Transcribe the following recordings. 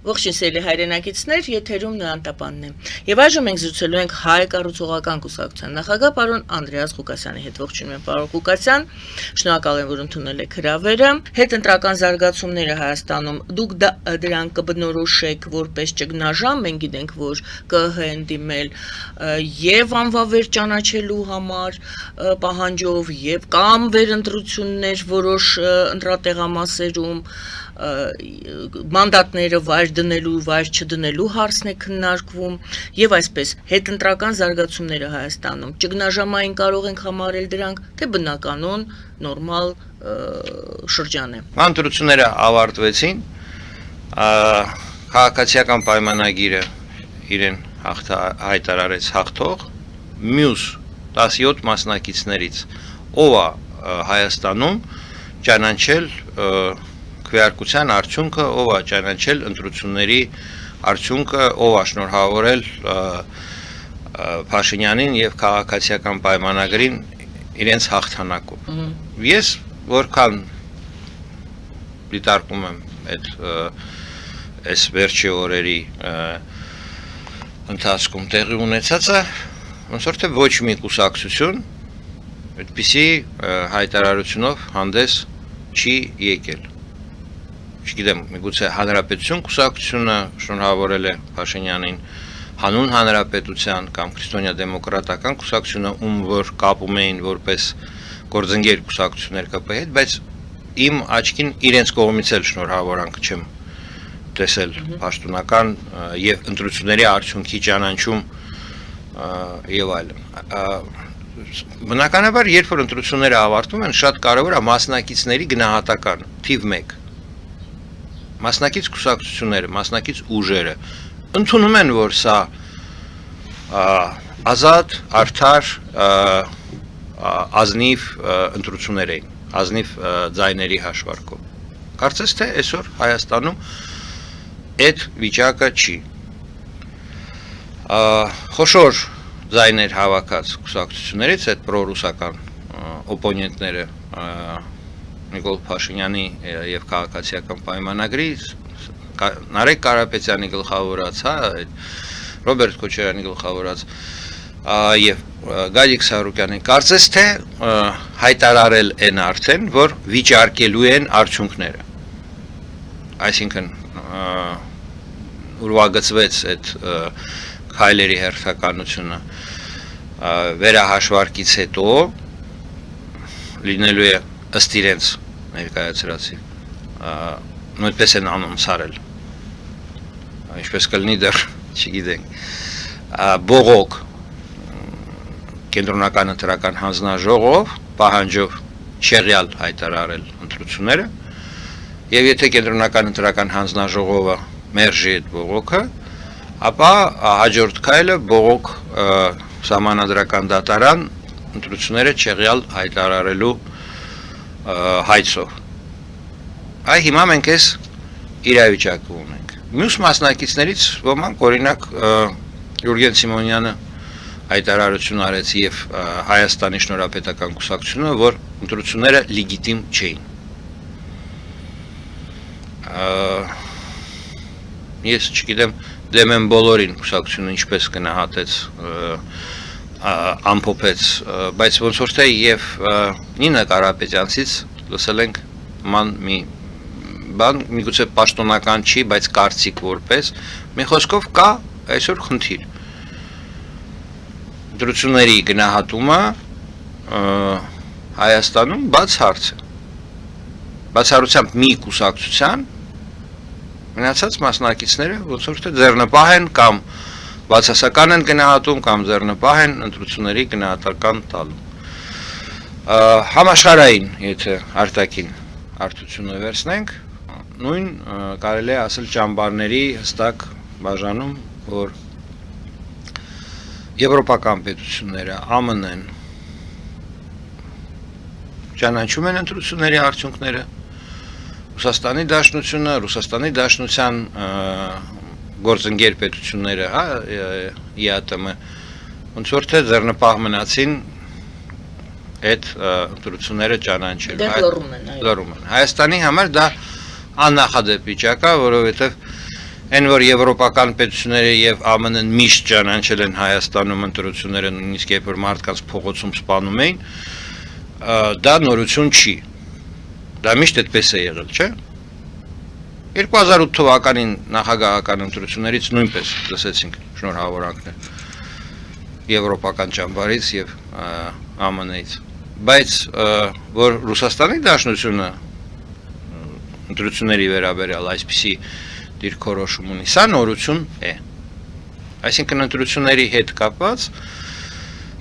Ողջույն սիրելի հայրենակիցներ, եթերում Նոյան Տապանն է։ Եվ այժմ մենք զրուցելու ենք Հայ կառուցողական կուսակցության նախագահ պարոն Անդրեաս Ղուկասյանի հետ։ Ողջույն եմ, պարոն Ղուկասյան, շնորհակալ եմ, որ ընդունել եք հրավերը։ Հետընտրական զարգացումները Հայաստանում դուք դրանք կբնորոշեք որպես ճգնաժամ, մենք գիտենք, որ ԿԸՀ են դիմել եւ անվավեր ճանաչելու համար պահանջով եւ կամ վերընտրություններ որոշ ընտրատեղամասերում մանդատները վայր դնելու, վայր չդնելու հարցն է քննարկվում եւ այսպես հետընտրական զարգացումները Հայաստանում ճգնաժամային կարող ենք համարել դրանք, թե բնականon նորմալ շրջան է։ Ընտրությունները ավարտվեցին, քաղաքացիական պայմանագիրը իրեն հայտարարեց հաղթող, մյուս 17 մասնակիցներից ով է Հայաստանում ճանաչել քվեարկության արդյունքը, ով է ճանաչել ընտրությունների արդյունքը, ով է շնորհավորել Փաշինյանին եւ քաղաքացիական պայմանագրին իրենց հաղթանակով։ Ես որքան դիտարկում եմ այս վերջի օրերի ընթացքում տեղի ունեցածը, ոնց որ թե ոչ մի կուսակցություն այդպիսի հայտարարությունով հանդես չի եկել։ Չգիտեմ, միգուցե Հանրապետություն կուսակցությունը շնորհավորել է Փաշինյանին, հանուն Հանրապետության կամ քրիստոնյա դեմոկրատական կուսակցությունը, ում որ կապում էին որպես գործընկեր կուսակցություններ ԿՊ-ի հետ, բայց իմ աչքին իրենց կողմից էլ շնորհավորանք չեմ տեսել պաշտոնական եւ ընտրությունների արդյունքի ճանաչում եւ այլն։ Բնականաբար, երբ որ ընտրությունները ավարտվում են, շատ կարևոր է մասնակիցների գնահատական թիվ 1 մասնակից կուսակցությունները, մասնակից ուժերը ընդունում են, որ սա ազատ, արդար, ազնիվ ընտրություններ էին, ազնիվ ձայների հաշվարկով։ Կարծես թե այսօր Հայաստանում այդ վիճակը չի։ Խոշոր ձայներ հավաքած կուսակցություններից այդ պրոռուսական օպոնենտները Նիկոլ Փաշինյանի եւ քաղաքացիական պայմանագրի Նարեկ Կարապետյանի գլխավորած, Ռոբերտ Քոչարյանի գլխավորած եւ Գալիկ Սահրուկյանի կարծես թե հայտարարել են արդեն, որ վիճարկելու են արդյունքները։ Այսինքն ուրվագծվեց այդ քայլերի հերթականությունը վերահաշվարկից հետո լինելու է ըստ իրենց ներկայացրածի նույնպես են անոնցարել ինչպես կլինի դեռ չգիտենք բողոք կենտրոնական ընտրական հանձնաժողով պահանջով չեղյալ հայտարարել ընտրությունները եւ եթե կենտրոնական ընտրական հանձնաժողովը մերժի այդ բողոքը ապա հաջորդ քայլը բողոք սահմանադրական դատարան ընտրությունները չեղյալ հայտարարելու հայցով։ Այ հիմա մենք այս իրավիճակը ունենք։ Մյուս մասնակիցներից ոմանք օրինակ Յուրգեն Սիմոնյանը հայտարարություն արեց եւ Հայաստանի շնորհապետական կուսակցությունը, որ ընտրությունները լեգիտիմ չէին։ Ես չգիտեմ դեմ եմ բոլորին կուսակցությունը ինչպես գնահատեց ամփոփեց, բայց ոնց որ թե եւ Նինա Կարապետյանցից լսել ենք մի բան, միգուցե պաշտոնական չի, բայց կարծիք որպես, մի խոսքով կա այսօր խնդիր։ Ընտրությունների գնահատումը Հայաստանում բաց հարց է։ Բացառությամբ մի կուսակցության մնացած մասնակիցները ոնց որ թե ձեռնպահ են կամ բացասական են գնահատում կամ ձեռնպահ են ընտրությունների գնահատական տալու։ Համաշխարհային, եթե արտաքին արդյունքը վերցնենք, նույն կարելի է ասել ճամբարների հստակ բաժանում, որ եվրոպական պետությունները, ԱՄՆ-ն ճանաչում են ընտրությունների արդյունքները, Ռուսաստանի Դաշնությունը, Ռուսաստանի Դաշնության գործընկեր պետությունները, ԵԱՏՄ, ոնց որ թե ձեռնպահ մնացին այդ ընտրությունները ճանաչելու։ Լռում են։ Հայաստանի համար դա աննախադեպ վիճակ է, որովհետև Այն որ եվրոպական պետությունները եւ ԱՄՆ-ն միշտ ճանաչել են Հայաստանում ընտրությունները, նույնիսկ երբ որ մարդկանց փողոցում սպանում էին, դա նորություն չի։ Դա միշտ այդպես է եղել, չէ՞։ 2008 թվականին նախագահական ընտրություններից նույնպես լսեցինք շնորհավորանքներ եվրոպական ճամբարից եւ ԱՄՆ-ից, բայց որ Ռուսաստանի Դաշնությունը ընտրությունների վերաբերյալ այսպիսի դիրքորոշում ունի, սա նորություն է։ Այսինքն ընտրությունների հետ կապված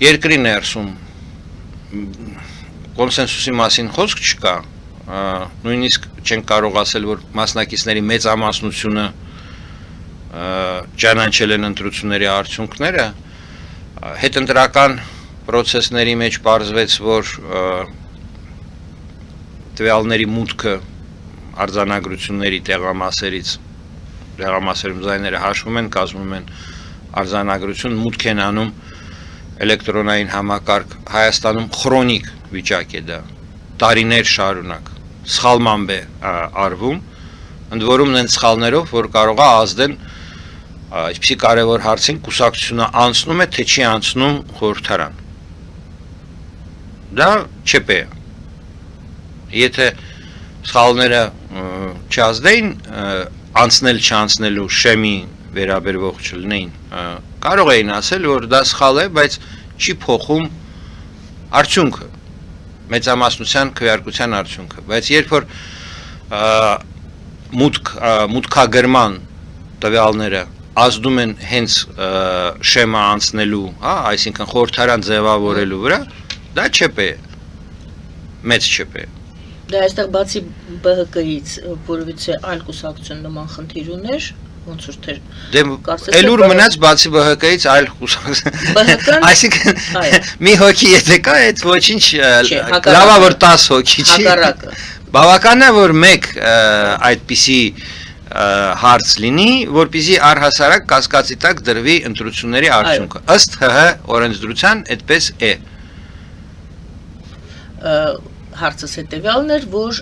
երկրի ներսում կոնսենսուսի մասին խոսք չկա, նույնիսկ չեն կարող ասել, որ մասնակիցների մեծամասնությունը ճանաչել են ընտրությունների արդյունքները, հետընտրական պրոցեսների մեջ պարզվեց, որ տվյալների մուտքը արձանագրությունների տեղամասերում ձայները հաշվում են, կազմում են արձանագրություն, մուտք են անում էլեկտրոնային համակարգ, Հայաստանում քրոնիկ վիճակ է դա, տարիներ շարունակ, սխալմամբ է արվում, ընդ որում են սխալներով, որ կարող է ազդել այսպիսի կարևոր հարցին կուսակցությունը անցնում է, թե չի անցնում խորհրդարան։ Դա ՉՊ է։ Եթե սխալները չազդեին, անցնել չանցնելու շեմի վերաբերվող չլինեին, կարող էին ասել, որ դա սխալ է, բայց չի փոխում արդյունքը, մեծամասնության քվեարկության արդյունքը, բայց երբ որ մուտքագրման տվյալները ազդում են հենց շեմա անցնելու, այսինքն խորհրդարան ձևավորելու վրա, դա ЧՊ է, մեծ ЧՊ է։ Դա այստեղ բացի ԲՀԿ-ից որևիցե այլ կուսակցություն նման խնդիր ուներ, ոնց որ թե Էլուր մնաց բացի ԲՀԿ-ից այլ կուսակցություն։ Այսինքն մի հոգի եթե կա, այդ ոչինչ լավա որ 10 հոգի չի։ Հակառակը։ Բավական է որ մեկ այդպիսի հարց լինի, որպեսզի առհասարակ կասկածի տակ դրվի ընտրությունների արդյունքը։ Ըստ ՀՀ օրենսդրության այդպես է։ Հարցս հետևյալն էր, որ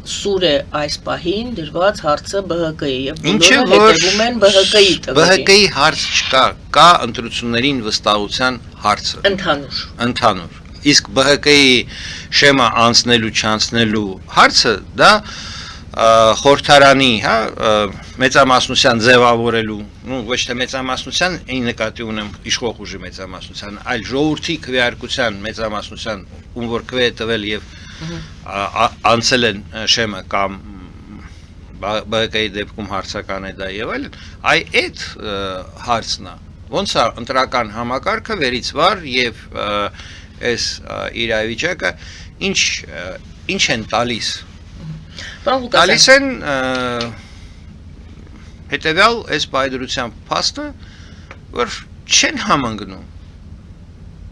սուր է այս պահին դրված հարցը ԲՀԿ-ի եւ բոլորը հետևում են ԲՀԿ-ի տվյալին։ ԲՀԿ-ի հարց չկա, կա ընտրություններին վստահության հարցը։ Ընդհանուր։ Իսկ ԲՀԿ-ի շեմա անցնելու չանցնելու հարցը դա խորհրդարանի, մեծամասնության ձևավորելու, ոչ թե մեծամասնության, այն նկատի ունեմ իշխող ուժի մեծամասնության, այլ ժողովրդի քվեարկության մեծամասնության, ում որ քվե է տվել եւ անցել են շեմը կամ ԲՀԿ-ի դեպքում հարցական է դա եւ այլն, այդ հարցն է, ոնց է ընտրական համակարգը վերից վար եւ այս իրավիճակը ինչ են տալիս։ Տալիս են հետևյալ այս պայդրության փաստը, որ չեն համընկնում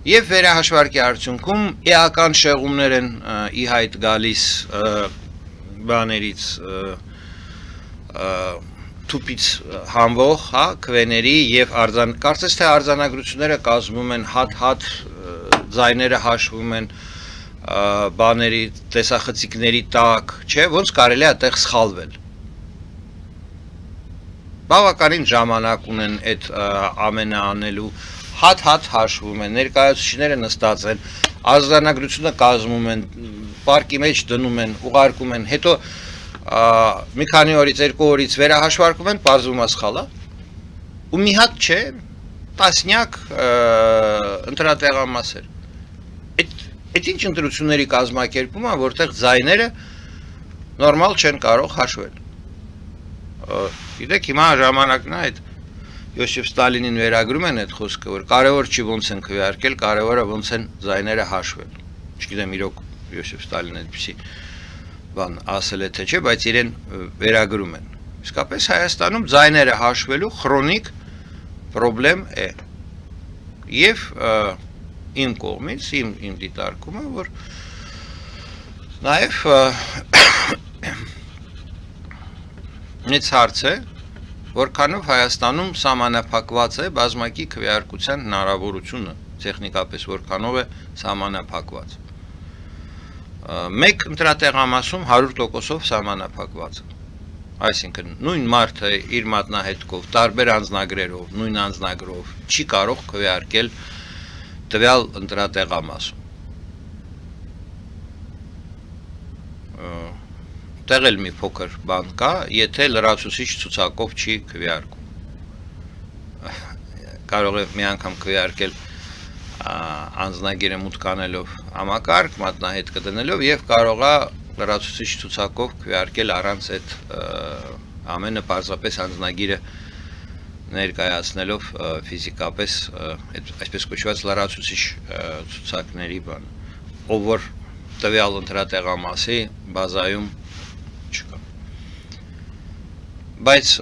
եւ վերահաշվարկի արդյունքում էական շեղումներ են ի հայտ գալիս բաներից թուպից համվող, քվեների եւ կարծես թե արձանագրությունները կազմում են հատ ձայները հաշվում են բաների տեսախցիկների տակ, չէ, ոնց կարելի է այդտեղ սխալվել։ Բավականին ժամանակ ունեն այդ ամենը անելու, հատ հաշվում են, ներկայացուցիչները նստած են, արձանագրությունը կազմում են, պարկի մեջ դնում են, ուղարկում են, հետո մի քանի օրից, 2 օրից վերահաշվարկում են, պարզվում է սխալ է, ու մի հատ չէ, տասնյակ ընտրատեղամասեր։ Այդ ինչ ընտրությունների կազմակերպում է, որտեղ ձայները նորմալ չեն կարող հաշվել։ Գիտեք, հիմա ժամանակն է այդ Յոսիֆ Ստալինին վերագրում են այդ խոսքը, որ կարևոր չի ոնց են քվեարկել, կարևորը ոնց են ձայները հաշվել։ Չգիտեմ իրոք Յոսիֆ Ստալինը այդպեսի բան ասել է թե չէ, բայց իրեն վերագրում են։ Իսկապես Հայաստանում ձայները հաշվելու քրոնիկ խնդրեմ է։ Եվ իմ կողմից, իմ դիտարկումը, որ նաև մեծ հարց է, որքանով Հայաստանում սահմանափակված է բազմակի քվեարկության հնարավորությունը, տեխնիկապես որքանով է սահմանափակված։ Մեկ ընտրատեղամասում 100%-ով սահմանափակված է։ Այսինքն նույն մարդը իր մատնահետքով, տարբեր անձնագրերով, նույն անձնագրով չի կարող քվեարկել տվյալ ընտրատեղամասում։ Տեղ էլ մի փոքր բան կա, եթե լրացուցիչ ցուցակով չի քվեարկում։ Կարող է մի անգամ քվեարկել անձնագիրը մուտք անելով համակարգ, մատնահետքը դնելով եւ կարող է լրացուցիչ ցուցակով քվեարկել առանց այդ ամենը պարզապես անձնագիրը ներկայացնելով ֆիզիկապես այդ այսպես կոչված լրացուցիչ ցուցակների բան, ով որ տվյալ ընտրատեղամասի բազայում չկա։ Բայց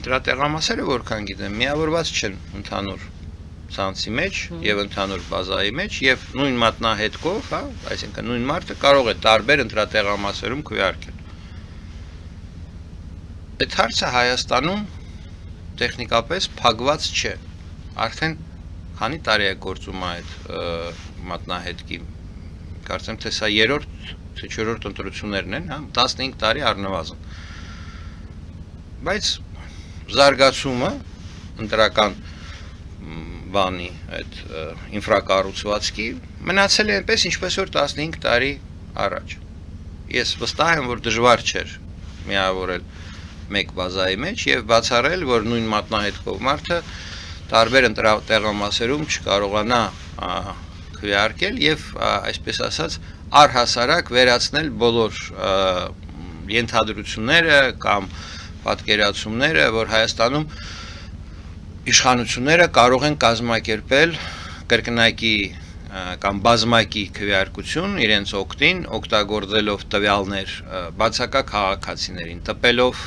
ընտրատեղամասերը որքան գիտեմ, միավորված չեն ընդհանուր ցանցի մեջ եւ ընդհանուր բազայի մեջ եւ նույն մատնահետքով, հա, այսինքն նույն մարդը կարող է տարբեր ընտրատեղամասերում քվեարկել։ Այդ հարցը Հայաստանում տեխնիկապես փակված չէ։ Արդեն քանի տարի է գործում այդ մատնահետքի, կարծեմ թե սա 3-րդ, թե 4-րդ ընտրություններն են, հա, 15 տարի առնվազն։ Բայց զարգացումը ընտրական բանի այդ ինֆրակառուցվածքի մնացել է այնպես ինչպես որ 15 տարի առաջ։ Ես վստահ եմ, որ դժվար չէր միավորել մեկ բազայի մեջ եւ բացառել, որ նույն մատնահետքով մարդը տարբեր ընտրատեղամասերում չկարողանա քվեարկել եւ այսպես ասած առհասարակ վերացնել բոլոր ենթադրությունները կամ պատկերացումները, որ Հայաստանում իշխանությունները կարող են կազմակերպել կրկնակի կամ բազմակի քվեարկություն իրենց օգտին, օգտագործելով տվյալներ բացակա քաղաքացիներին, տպելով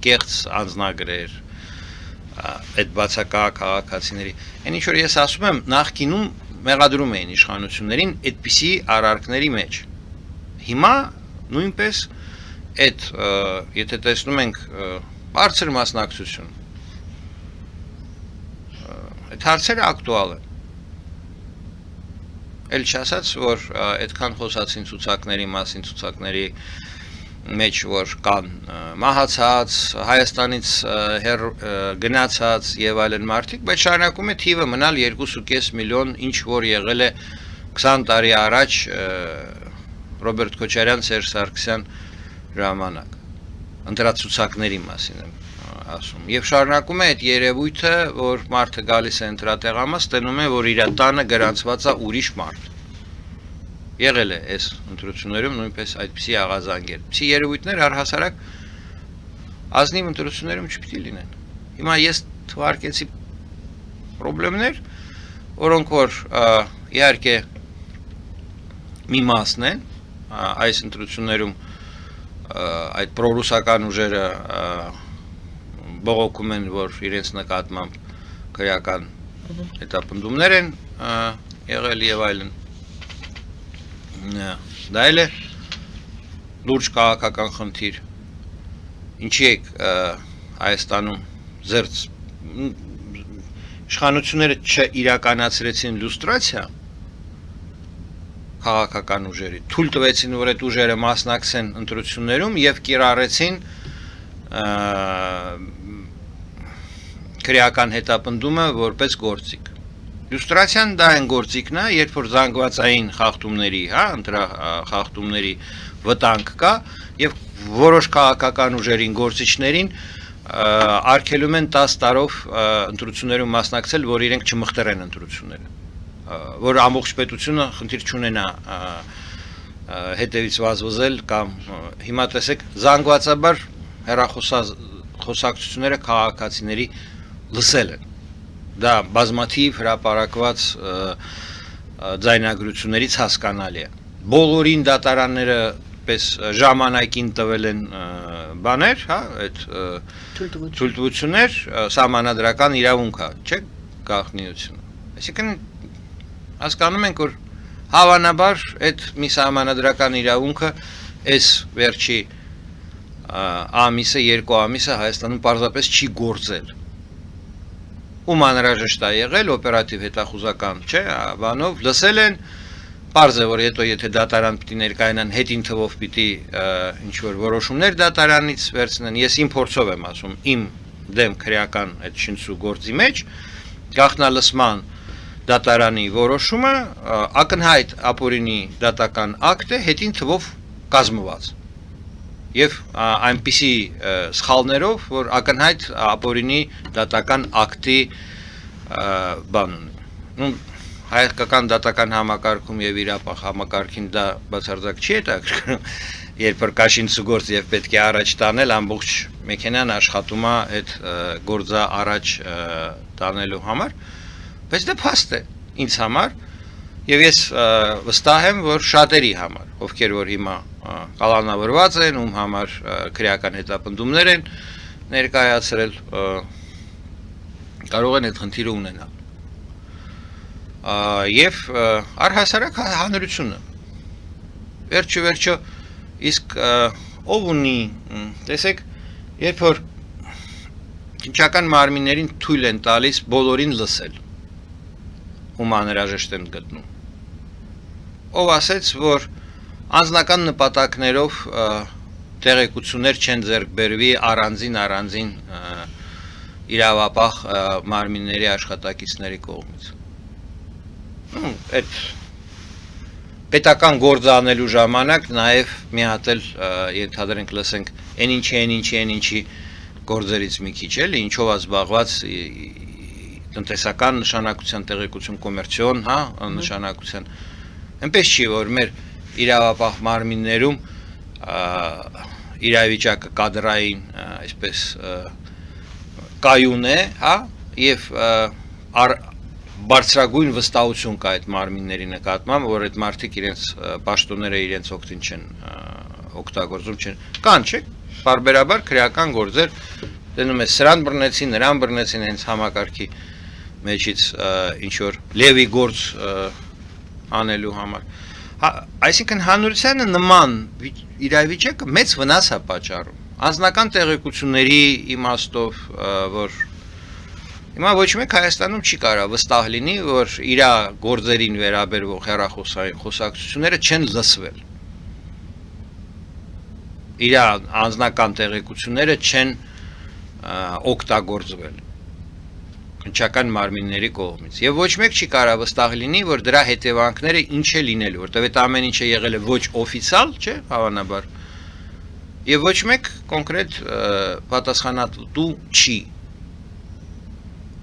կեղծ անձնագրեր այդ բացակա քաղաքացիների։ Այն ինչ որ ես ասում եմ, նախկինում մեղադրում էին իշխանություններին այդպիսի արարքների մեջ։ Հիմա նույնպես այդ եթե տեսնում ենք բարձր մասնակցություն, այդ հարցերը ակտուալ են։ Էլ չասած, որ այդքան խոսացին ցուցակների մասին, ցուցակների մեջ որ կան մահացած, Հայաստանից գնացած եւ այլն մարդիկ, բայց շարունակում է թիվը մնալ 2.5 միլիոն, ինչ որ եղել է 20 տարի առաջ Ռոբերտ Քոչարյան, Սերժ Սարգսյան ժամանակ։ Ընտրացուցակների մասին եմ ասում։ Եվ շարունակում է այդ երևույթը, որ մարդը գալիս է ընտրատեղամաս, տենում է, որ իր տանը գրանցված է ուրիշ մարդ։ Եղել է այս ընտրություններում նույնպես այդպիսի աղազանգեր։ Այսի երևույթներ առհասարակ ազնիվ ընտրություններում չպիտի լինեն։ Հիմա ես թվարկեցի խնդիրներ, որոնք որ իհարկե մի մասն են այս ընտրություններում այդ պրոռուսական ուժերը բողոքում են, որ իրենց նկատմամբ քրեական հետապնդումներ են եղել եւ այլն։ Դա էլ է լուրջ քաղաքական խնդիր։ Ինչի է Հայաստանում զերծ իշխանությունները չիրականացրեցին լուստրացիա քաղաքական ուժերի, թույլ տվեցին, որ այդ ուժերը մասնակցեն ընտրություններում եւ կիրառեցին քրեական հետապնդումը որպես գործիք։ Լյուստրացիան դա այն գործիքն է, երբ որ զանգվածային խախտումների, հա, ընտրախախտումների վտանգ կա եւ որոշ քաղաքական ուժերին, գործիչներին արգելում են 10 տարով ընտրություններում մասնակցել, որ իրենք չմխտրեն ընտրությունները, որ ամբողջ պետությունը խնդիր չունենա հետևից վազվզել կամ հիմա տեսեք զանգվածաբար հեռախոսակցությունները քաղաքացիների լսել են։ Դա բազմաթիվ հրապարակված ձայնագրություններից հասկանալի է։ Բոլորին դատարանները պես ժամանակին տվել են բաներ, հա, այդ թույլտվություններ, սահմանադրական իրավունք է, չէ՞, գաղտնիությունը։ Այսինքն հասկանում ենք, որ հավանաբար այդ մի սահմանադրական իրավունքը այս վերջի ամիսը, 2 ամիսը Հայաստանում պարզապես չի գործել։ Ում անհրաժեշտ է եղել օպերատիվ հետախուզական, չէ, բանով լսել են, պարզ է որ հետո եթե դատարան պիտի ներկայանան հետին թվով պիտի ինչ որ որոշումներ դատարանից վերցնեն ես իմ փորձով եմ ասում իմ դեմ քրեական այդ շինծու գործի մեջ գաղտնալսման դատարանի որոշումը ակնհայտ ապօրինի դատական ակտ է հետին թվով կազմված եւ այնպիսի սխալներով որ ակնհայտ ապօրինի դատական ակտի բան ունի հայկական դատական համակարգում եւ իրապահ համակարգին դա բացարձակ չի հետաքրքրում երբ որ կաշինցու գործ եւ պետք է առաջ տանել ամբողջ մեքենան աշխատում է այդ գործը առաջ տանելու համար բայց դա փաստ է ինձ համար եւ ես վստահ եմ որ շատերի համար ովքեր որ հիմա կալանավորված են ում համար քրեական հետապնդումներ են ներկայացրել կարող են այդ խնդիրը ունենալ եւ առհասարակ հանրությունը վերջո իսկ ով ունի տեսեք երբ որ քնչական մարմիններին թույլ են տալիս բոլորին լսել ում անհրաժեշտ են գտնում ով ասեց որ անձնական նպատակներով տեղեկություններ չեն ձեռք բերվի առանձին իրավապահ մարմինների աշխատակիցների կողմից այդ պետական գործ անելու ժամանակ նաև մի հատ էլ ենթադրենք լսենք այնինչի գործերից մի քիչ էլի ինչով է զբաղված տնտեսական նշանակության տեղեկություն կոմերցիոն հա նշանակության այնպես չի որ մեր իրավապահ մարմիններում իրավիճակը կադրային այսպես կայուն է հա եւ բարձրագույն վստահություն կա այդ մարմինների նկատմամբ որ այդ մարդիկ իրենց պաշտոնները իրենց օգտին չեն օգտագործում չեն կան չէ բարբերաբար քրեական գործեր դնում է սրան բռնեցին նրան բռնեցին հենց համակարգի մեջից ինչ որ լևի գործ անելու համար այսինքն հանրությանը նման իրավիճակը մեծ վնաս է պատճառում անձնական տեղեկությունների իմաստով որ Հիմա ոչ մեկ Հայաստանում չի կարող վստահ լինի, որ իր գործերին վերաբերող հեռախոսային խոսակցությունները չեն լսվել։ Իր անձնական տեղեկությունները չեն օգտագործվել քնչական մարմինների կողմից։ Եվ ոչ մեկ չի կարող վստահ լինի, որ դրա հետևանքները ինչ է լինելու, որտեղ այդ ամեն ինչը եղել է ոչ օֆիցիալ, չէ, հավանաբար։ Եվ ոչ մեկ կոնկրետ պատասխանատու չի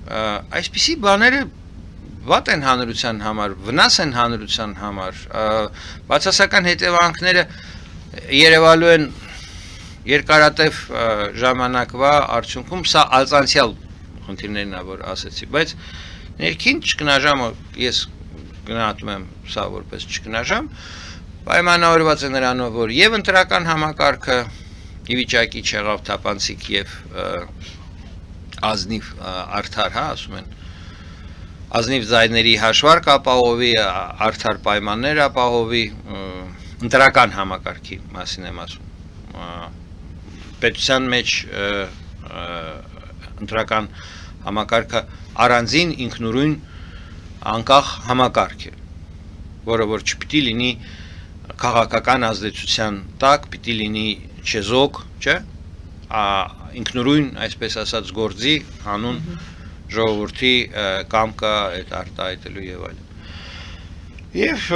Այսպիսի բաները վատ են հանրության համար, վնաս են հանրության համար, բացասական հետևանքները երևալու են երկարատև ժամանակվա արդյունքում, սա ալցանցիալ խնդիրներն է, որ ասեցի, բայց ներքին ճգնաժամը, ես գնահատում եմ սա որպես ճգնաժամ, պայմանավորված է նրանով, որ եւ ընտրական համակարգը ի վիճակի չեղավ թափանցիկ եւ ազնիվ արդար, հա, ասում են ազնիվ ձայների հաշվարկ ապահովի, արդար պայմաններ ապահովի, ընտրական համակարգի մասին եմ ասում պետության մեջ ընտրական համակարգը առանձին ինքնուրույն անկախ համակարգ է, որը որ չպիտի լինի քաղաքական ազդեցության տակ, պիտի լինի չեզոք, չէ, ինքնուրույն, այսպես ասած, գործի հանուն ժողովրդի կամքը այդ արտահայտելու եւ այլն։ Եվ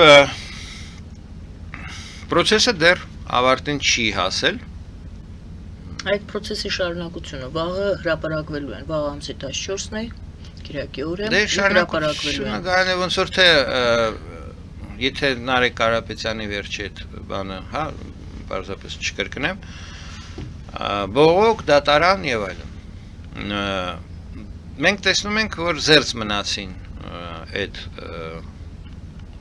process-ը դեռ ավարտին չի հասել։ Այդ process-ի շարունակությունը վաղը հրապարակվելու են, վաղ ամսի 14-ն է, Կիրակի օրը, դե շարունակությունը գարնե ոնց որ թե եթե Նարեկ Կարապետյանի վերջի այդ բանը, հա, պարզապես չկրկնեմ բողոք, դատարան եւ այլն։ Մենք տեսնում ենք, որ զերծ մնացին այդ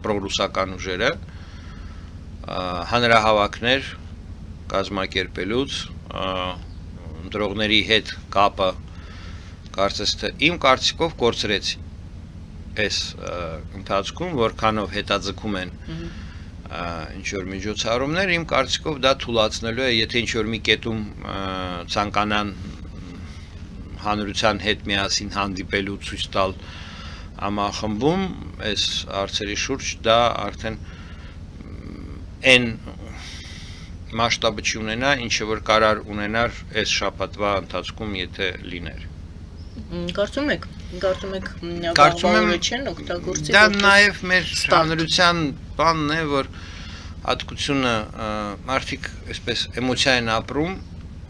պրոռուսական ուժերը, հանրահավաքներ կազմակերպելուց, ընտրողների հետ կապը կարծես թե իմ կարծիքով կորցրեցին այս ընթացքում, որքանով հետաձգում են ինչ-որ միջոցառումներ, իմ կարծիքով դա թուլացնելու է, եթե ինչ-որ մի կետում ցանկանան հանրության հետ միասին հանդիպելու ցույց տալ համախմբում, այս հարցերի շուրջ դա արդեն այն մասշտաբը չունենա, ինչը որ կարար ունենար այս շաբաթվա ընթացքում, եթե լիներ։ Կարծում եք Կարծում եմ չեն օգտագործի դա նաև մեր հանրության բանն է, որ հատկությունը մարդիկ այսպես էմոցիա են ապրում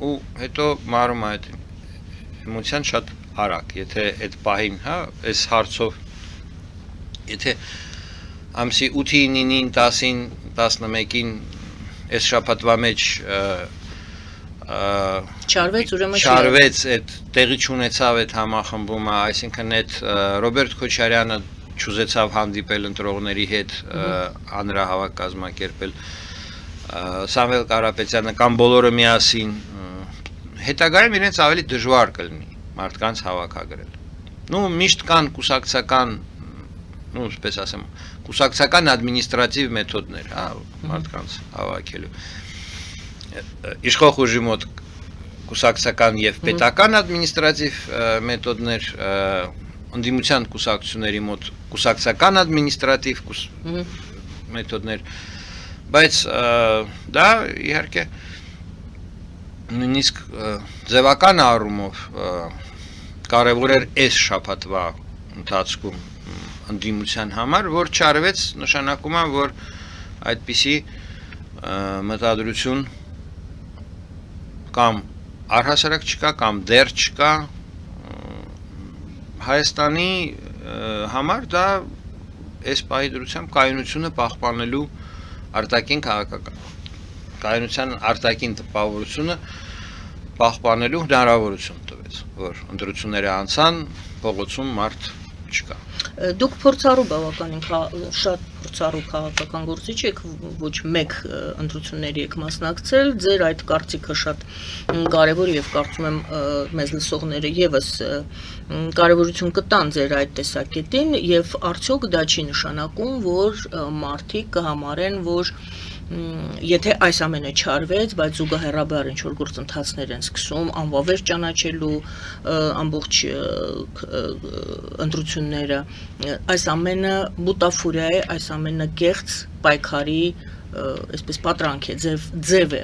ու հետո մարում այդ էմոցիան շատ արագ, եթե այդ պահին, հա, այս հարցով եթե ամսի 8-ին, 9-ին, 10-ին, 11-ին այս շաբաթվա մեջ չարվեց, այդ տեղի չունեցավ այդ համախմբումը, այսինքն այդ Ռոբերտ Քոչարյանը չուզեցավ հանդիպել ընտրողների հետ հանրահավաք կազմակերպել, Սամվել Կարապետյանը կամ բոլորը միասին, հետագայում իրենց ավելի դժվար կլինի մարդկանց հավաքագրել։ Նու միշտ կան կուսակցական, այսպես ասեմ, կուսակցական ադմինիստրատիվ մեթոդներ, հա, մարդկանց հավաքելու։ Իշխող ուժի մոտ կուսակցական եւ պետական ադմինիստրատիվ մեթոդներ, ընդդիմության կուսակցությունների մոտ կուսակցական ադմինիստրատիվ մեթոդներ, բայց դա իհարկե նույնիսկ ձևական առումով կարևոր էր այս շաբաթվա ընթացքում ընդդիմության համար, որ չարվեց, նշանակում է, որ այդպիսի մտադրություն կամ առհասարակ չկա, կամ դեռ չկա Հայաստանի համար դա այս պահի դրությամբ կայունությունը պահպանելու արտաքին կայունության արտաքին տպավորությունը պահպանելու հնարավորություն տվեց, որ ընտրությունները անցան, փողոցում մարդ չկա։ Դուք փորձառու բավականին շատ փորձառու քաղաքական գործիչ եք, ոչ մեկ ընտրությունների եք մասնակցել, ձեր այդ կարծիքը շատ կարևոր եւ կարծում եմ մեզ լսողները եւս կարևորություն կտան ձեր այդ տեսակետին եւ արդյոք դա չի նշանակում, որ մարդիկ կհամարեն, որ եթե այս ամենը չարվեց, բայց զուգահեռաբար ինչ-որ գործընթացներ են սկսում, անվավեր ճանաչելու ամբողջ ընտրությունները, այս ամենը բուտաֆուրիա է, այս ամենը կեղծ պայքարի այսպես պատրանք է, ձև է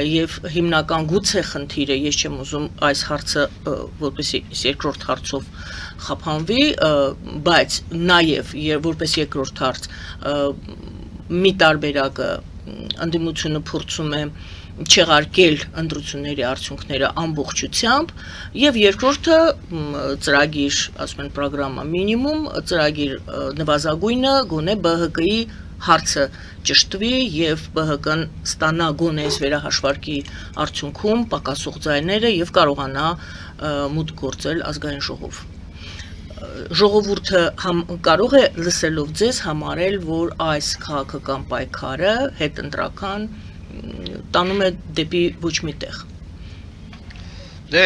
եւ հիմնական գուցե խնդիրը, ես չեմ ուզում այս հարցը որպեսի երկրորդ հարցով խափանվի, բայց նաեւ որպես երկրորդ հարց մի տարբերակը ընդդիմությունը փորձում է չեղարկել ընտրությունների արդյունքները ամբողջությամբ եւ երկրորդը ծրագիր, ասում են պրոգրամա մինիմում, ծրագիր նվազագույնը գոնե ԲՀԿ-ի հարցը ճշտվի եւ ԲՀԿ-ն ստանա գոնե այս վերահաշվարկի արդյունքում պակասող ձայները եւ կարողանա մուտք գործել ազգային ժողով։ Ժողովուրդը կարող է լսելով ձեզ համարել, որ այս քաղաքական պայքարը հետընտրական տանում է դեպի ոչ մի տեղ։ Դե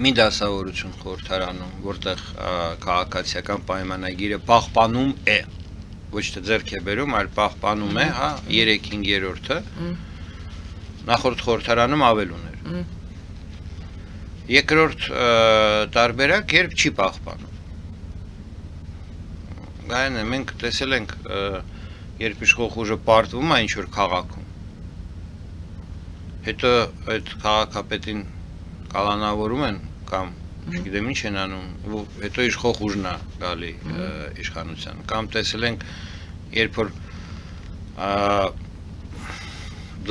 մի դասավորություն խորհրդարանում, որտեղ քաղաքացիական պայմանագիրը պահպանում է, ոչ թե ձեռք է բերում, այլ պահպանում է, հա, 3/5-ը, նախորդ խորհրդարանում ավելուն էր։ Երկրորդ տարբերակ երբ չի պահպանում։ Գայն է, մենք տեսել ենք, երբ իշխող ուժը պարտվում է ինչ-որ քաղաքում, հետո այդ քաղաքապետին կալանավորում են կամ չգիտեմ ինչ են անում, հետո իշխող ուժն է գալի իշխանության, կամ տեսել ենք, երբ որ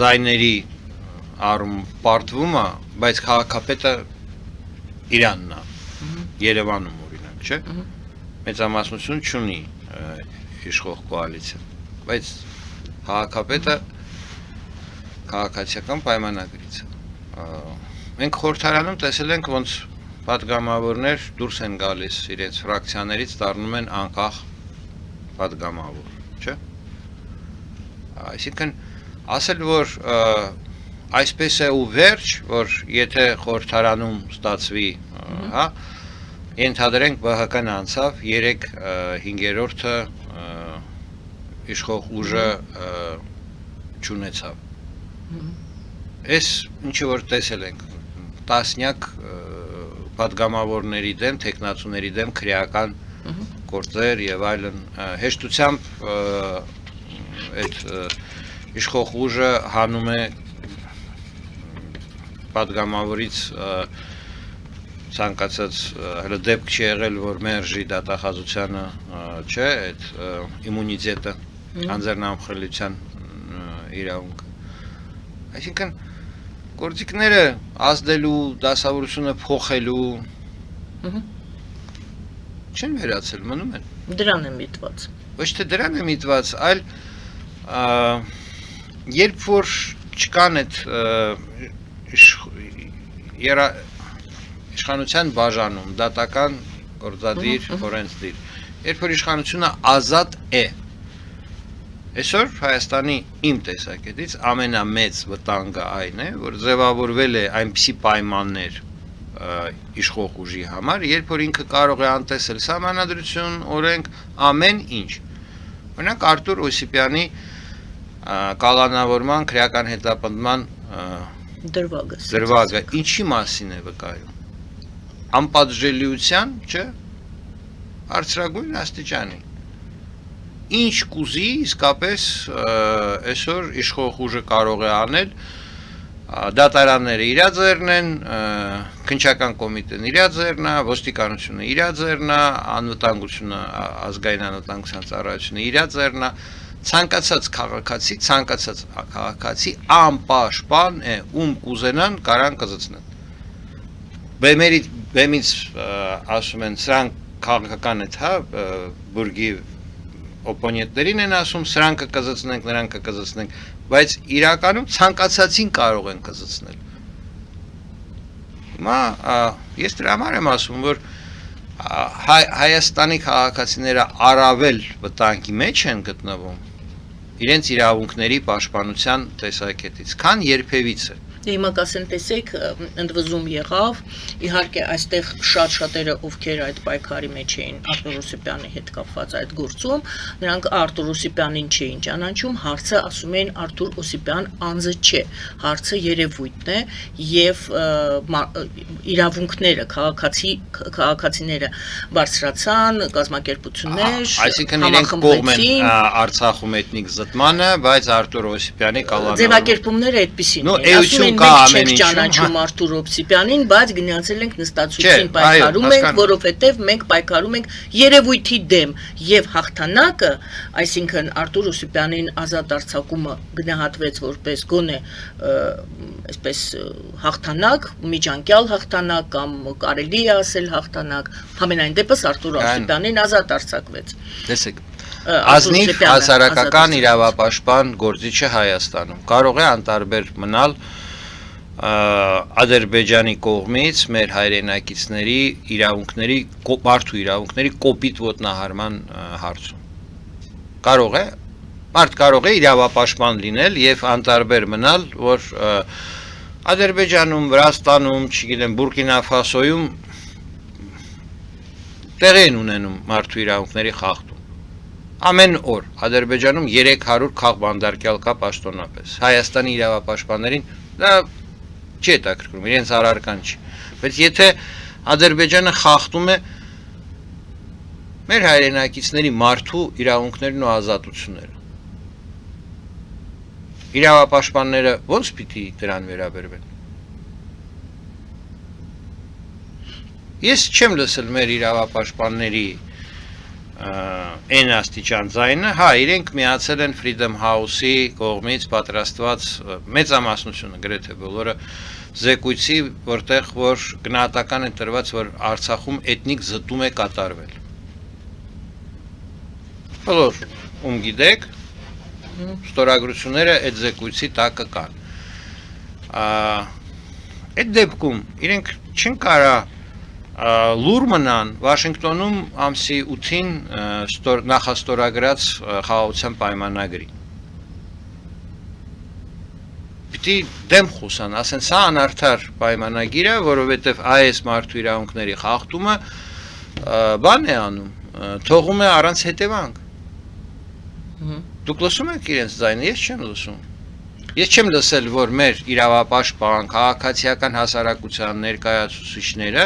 ձայների առում պարտվում է, բայց քաղաքապետը Իրանն է, Երևանում օրինակ, չէ՞։ Մեծամասնություն չունի իշխող կոալիցիան, բայց քաղաքապետը քաղաքացիական պայմանագրից է։ Մենք խորհրդարանում տեսել ենք, ոնց պատգամավորներ դուրս են գալիս իրենց ֆրակցիաներից, դառնում են անկախ պատգամավոր, չէ՞։ Այսինքն ասել, որ այսպես է ու վերջ, որ եթե խորհրդարանում ստացվի, հա, ենթադրենք ԲՀԿ-ն անցավ, 3/5-ը իշխող ուժը չունեցավ։ Այս ինչը որ տեսել ենք, տասնյակ պատգամավորների դեմ, թեկնածուների դեմ քրեական գործեր եւ այլն, հեշտությամբ այդ իշխող ուժը հանում է պատգամավորից ցանկացած հələ դեպք չի եղել, որ մերժի դատախազությանը, չէ, այդ իմունիտետը, անձեռնամխելիության իրավունքը։ Այսինքն գործիքները ազդելու, դասավորությունը փոխելու չեն վերացել, մնում են։ Դրան է միտված։ Ոչ թե դրան է միտված, այլ երբ որ չկան այդ իշխանության բաժանում, դատական, գործադիր, ֆորենսդիր, երբ որ իշխանությունը ազատ է, այսօր Հայաստանի իմ տեսակետից ամենամեծ վտանգը այն է, որ ձևավորվել է այնպիսի պայմաններ իշխող ուժի համար, երբ որ ինքը կարող է անտեսել սահմանադրություն, օրենք, ամեն ինչ։ Օրինակ Արտուր Օսիպյանի կալանավորման, քրեական հետապնդման դրվագը ինչի մասին է վկայում։ Անպատժելիության, չէ, բարձրագույն աստիճանի։ Ինչ կուզի իսկապես այսօր իշխող ուժը կարող է անել, դատարանները իրա ձեռն են, քննչական կոմիտեն իրա ձեռն է, ոստիկանությունը իրա ձեռն է, անվտանգությունը, ազգային անվտանգության ծառայությունը իրա ձեռն է, ցանկացած քաղաքացի անպաշտպան է, ում կուզենան կարան կզցնեն։ Բեմից ասում են, սրանք քաղաքական է, հա, բուրգի օպոնենտներին են ասում, սրանք կզցնենք, նրանք կզցնենք, բայց իրականում ցանկացածին կարող են կզցնել։ Հիմա ես դրա համար եմ ասում, որ Հայաստանի քաղաքացիները առավել վտանգի մեջ են գտնվում իրենց իրավունքների պաշտպանության տեսակետից, քան երբևիցե։ Հիմա կասեն, տեսեք, ընդվզում եղավ, իհարկե այստեղ շատ-շատերը, ովքեր այդ պայքարի մեջ էին Արտուր Օսիպյանի հետ կապված այդ գործում, նրանք Արտուր Օսիպյանին չէին ճանաչում, հարցը ասում էին Արտուր Օսիպյան անձը չէ, հարցը երևույթն է եւ իրավունքները, քաղաքացիները բարձրացան, կազմակերպություններ, այսինքն իրենք կողմ են Արցախում էթնիկ զտմանը, բայց Արտուր Օսիպյանի կալանավորումը ձևակերպումները այդպիսին են։ Մենք չենք ճանաչում Արտուր Օսիպյանին, բայց գնացել ենք նստածություն պայքարում ենք, որովհետև մենք պայքարում ենք երևույթի դեմ եւ հաղթանակը, այսինքն Արտուր Օսիպյանին ազատ արձակումը գնահատվեց որպես գոնե այսպես հաղթանակ, միջանկյալ հաղթանակ կամ կարելի է ասել հաղթանակ, համենայն դեպս Արտուր Օսիպյանին ազատ արձակվեց։ Տեսեք, ազնիվ հասարակական իրավապաշտպան գործիչը Հայաստանում կարող է անտարբեր մնալ Ադրբեջանի կողմից մեր հայրենակիցների իրավունքների, մարդու իրավունքների կոպիտ ոտնահարման հարցում։ Կարող է, մարդ կարող է իրավապաշտպան լինել եւ անտարբեր մնալ, որ Ադրբեջանում, Վրաստանում, չգիտեմ, Բուրկինա Ֆասոյում տեղի են ունենում մարդու իրավունքների խախտում։ Ամեն օր Ադրբեջանում 300 քաղբանդարկյալ կա պաշտոնապես։ Հայաստանի իրավապաշտպաններին դա չի հետաքրքրում, իրենց առարկան չի։ Բայց եթե Ադրբեջանը խախտում է մեր հայրենակիցների մարդու իրավունքներն ու ազատությունները, իրավապաշտպանները ո՞նց պիտի դրան վերաբերվեն։ Ես չեմ լսել մեր իրավապաշտպանների այն աստիճան ձայնը, հա, իրենք միացել են Freedom House-ի կողմից պատրաստված մեծամասնությունը գրեթե բոլորը զեկույցի, որտեղ որ գնահատական է տրված, որ Արցախում էթնիկ զտում է կատարվել։ Բոլոր ում գիտեք, ստորագրությունները այդ զեկույցի տակը կան։ Այդ դեպքում իրենք չեն կարա լուր մնան Վաշինգտոնում ամսի 8-ին նախաստորագրած խաղաղության պայմանագրին։ Պիտի դեմ խոսան, ասեն, սա անարդար պայմանագիր է, որովհետև այս մարդու իրավունքների խախտումը բան է անում, թողում է առանց հետևանք։ Դուք լսում եք իրենց ձայնը, ես չեմ լսում։ Ես չեմ լսել, որ մեր իրավապաշտպան, քաղաքացիական հասարակության ներկայացուցիչները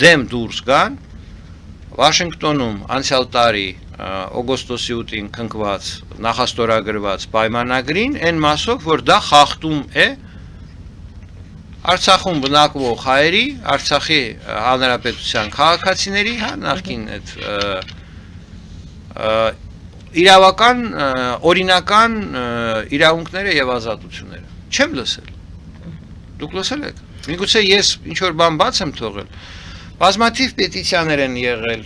դեմ դուրս գան Վաշինգտոնում անցյալ տարի օգոստոսի 8-ին քննված նախաստորագրված պայմանագրին այն մասով, որ դա խախտում է Արցախում բնակվող հայերի, Արցախի հանրապետության քաղաքացիների, հա, նախկին այդ իրավական, օրինական իրավունքները եւ ազատությունները։ Չեմ լսել։ Դուք լսել եք։ Միգուցե ես ինչ որ բան բաց եմ թողել։ Բազմաթիվ պետիցիաներ են եղել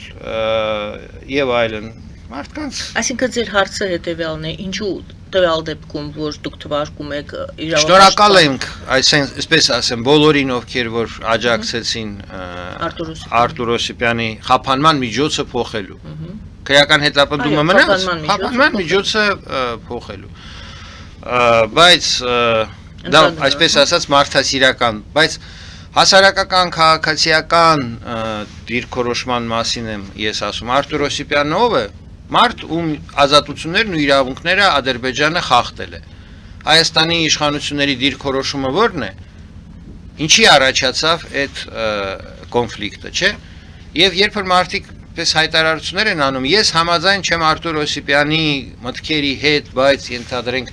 եւ այլն։ Մարդկանց Այսինքն ձեր հարցը հետեւյալն է, ինչու տվյալ դեպքում, որ դուք թվարկում եք Շնորհակալ ենք, այսպես ասեմ, բոլորին, ովքեր որ աջակցեցին Արտուր Օսիպյանի խափանման միջոցը փոխելու։ Քրեական հետապնդումը մնաց, խափանման միջոցը փոխելու։ Բայց դա այսպես ասած մարդասիրական, բայց հասարակական քաղաքացիական դիրքորոշման մասին եմ ես ասում։ Արտուր Օսիպյանը ով է։ Մարդ ում ազատություններն ու իրավունքները Ադրբեջանը խախտել է։ Հայաստանի իշխանությունների դիրքորոշումը ո՞րն է։ Ինչի առաջացավ այդ կոնֆլիկտը, չէ՞։ Եվ երբ որ մարդիկ պես հայտարարություններ են անում, ես համաձայն չեմ Արտուր Օսիպյանի մտքերի հետ, բայց ենթադրենք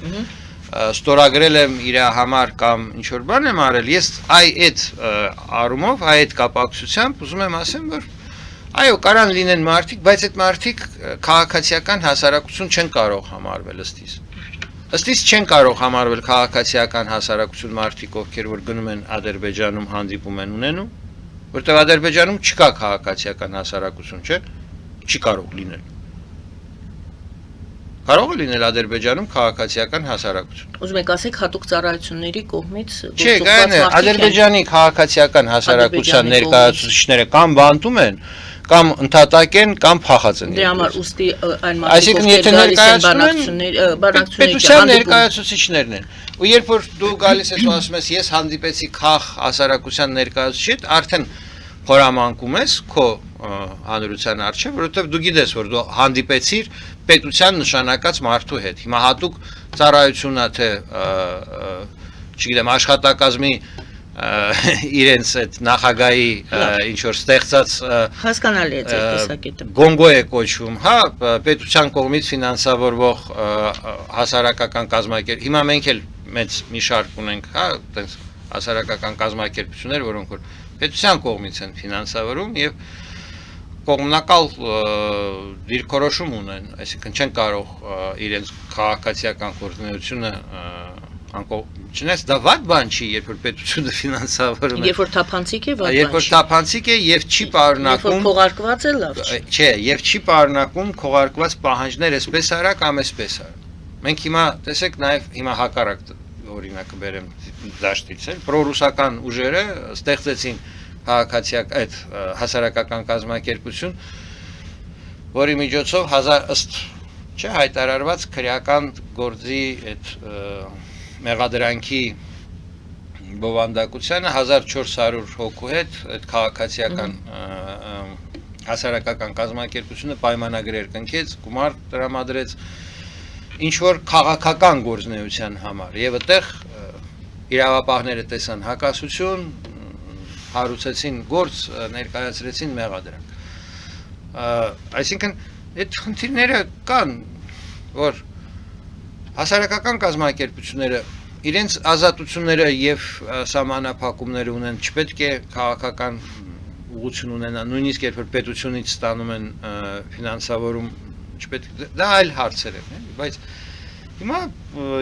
ստորագրել եմ իր համար կամ ինչ որ բան եմ արել, ես այդ առումով, այդ կապակցությամբ ուզում եմ ասեմ, որ այո, կարան լինեն մարդիկ, բայց այդ մարդիկ քաղաքացիական հասարակություն չեն կարող համարվել ըստիս։ Ըստիս չեն կարող համարվել քաղաքացիական հասարակություն մարդիկ, ովքեր որ գնում են Ադրբեջանում հանդիպում են ունենում, որտեղ Ադրբեջանում չկա քաղաքացիական հասարակություն, չէ՞, չի կարող լինել։ Կարող է լինել Ադրբեջանում քաղաքացիական հասարակություն։ Ուզում եք ասեք հատուկ ծառայությունների կողմից Չէ, կային Ադրբեջանի քաղաքացիական հասարակության ներկայացուցիչները կամ բանտում են, կամ ընդհատակ են, կամ փախած են։ Դե համար ուստի այն մարդիկ, պետության ներկայացուցիչներն են։ Ու երբ որ դու գալիս ես ու ասում ես ես հանդիպեցի քաղ հասարակության ներկայացուցիչ հետ, արդեն խորամանկում ես քո հանրության առջև, որովհետև դու գիտես, որ դու հանդիպեցիր պետության նշանակած մարդու հետ։ Հիմա հատուկ ծառայությունա թե չգիտեմ աշխատակազմի իրենց այդ նախագահի ինչ որ ստեղծած հասկանալի է ձեր տեսակետը։ Գոնգո է կոչվում, հա, պետության կողմից ֆինանսավորվող հասարակական կազմակերպ։ Հիմա մենք էլ մեծ մի շարք ունենք, հա, այդպես հասարակական կազմակերպություններ, որոնք որ պետության կողմից են ֆինանսավորում եւ կողմնակալ դիրքորոշում ունեն, այսինքն չեն կարող իրենց քաղաքացիական գործունեությունը չնայած դա վատ բան չի, երբ որ պետությունը ֆինանսավորում է։ Երբ որ թափանցիկ է, վատ բան չի։ Երբ որ թափանցիկ է եւ չի պարունակում։ Երբ որ քողարկված է, լավ չի։ Չէ, եւ չի պարունակում քողարկված պահանջներ այսպես արա կամ այսպես արա։ Մենք հիմա տեսեք նաեւ հիմա հակառակ օրինակը բերեմ դաշտից էլ պրոռուսական ուժերը ստեղծեցին քաղաքացիական այդ հասարակական կազմակերպություն, որի միջոցով ըստ չէ հայտարարված քրեական գործի այդ մեղադրանքի բովանդակությանը 1400 հոգու հետ այդ քաղաքացիական հասարակական կազմակերպությունը պայմանագրեր կնքեց, գումար տրամադրեց ինչ որ քաղաքական գործունեության համար եւ այդտեղ իրավապահները տեսան հակասություն, հարուցեցին գործ, ներկայացրեցին մեղադրանք։ Այսինքն այդ խնդիրները կան, որ հասարակական կազմակերպությունները իրենց ազատությունները եւ սահմանափակումները ունեն, չպետք է քաղաքական ուղղություն ունենան, նույնիսկ երբ որ պետությունից ստանում են ֆինանսավորում, չպետք դա այլ հարցեր են, բայց հիմա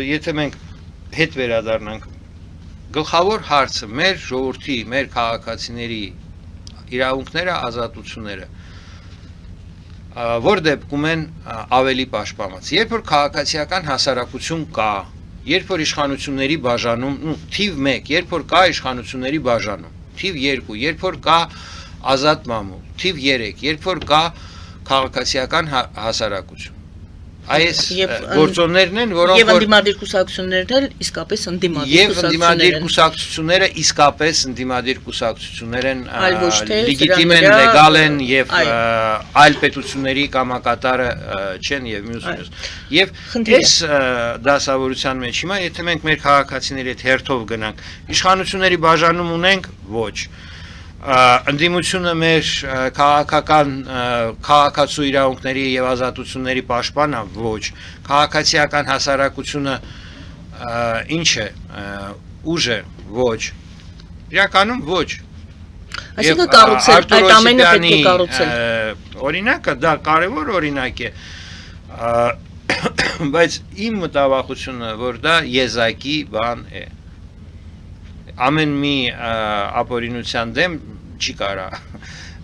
եթե մենք հետ վերադառնանք գլխավոր հարցը մեր ժողովրդի, մեր քաղաքացիների իրավունքները, ազատությունները որ դեպքում են ավելի պաշտպանված։ Երբ որ քաղաքացիական հասարակություն կա, երբ որ իշխանությունների բաժանում, թիվ 1, երբ որ կա իշխանությունների բաժանում, թիվ 2, երբ որ կա ազատ մամուլ, թիվ 3, երբ որ կա քաղաքացիական հասարակություն։ Այս գործոններն են, որոնք եւ ընդդիմադիր կուսակցություններն էլ իսկապես ընդդիմադիր կուսակցությունները իսկապես ընդդիմադիր կուսակցություններ են, լեգիտիմ են, լեգալ են եւ այլ պետությունների կամակատարը չեն եւ մյուս։ Եվ այս դասավորության մեջ հիմա եթե մենք մեր քաղաքացիների հետ հերթով գնանք, իշխանությունների բաժանում ունենք, ոչ։ ընդդիմությունը մեր քաղաքական քաղաքացու իրավունքների եւ ազատությունների պաշտպանը ոչ, քաղաքացիական հասարակությունը ինչ է, ուժ է ոչ, իրականում ոչ։ Այսինքն կառուցել, այդ ամենը պետք է կառուցել։ Օրինակը դա կարևոր օրինակ է, բայց իմ մտավախությունը, որ դա եզակի բան է։ Ամեն մի ապօրինության դեմ չի կարա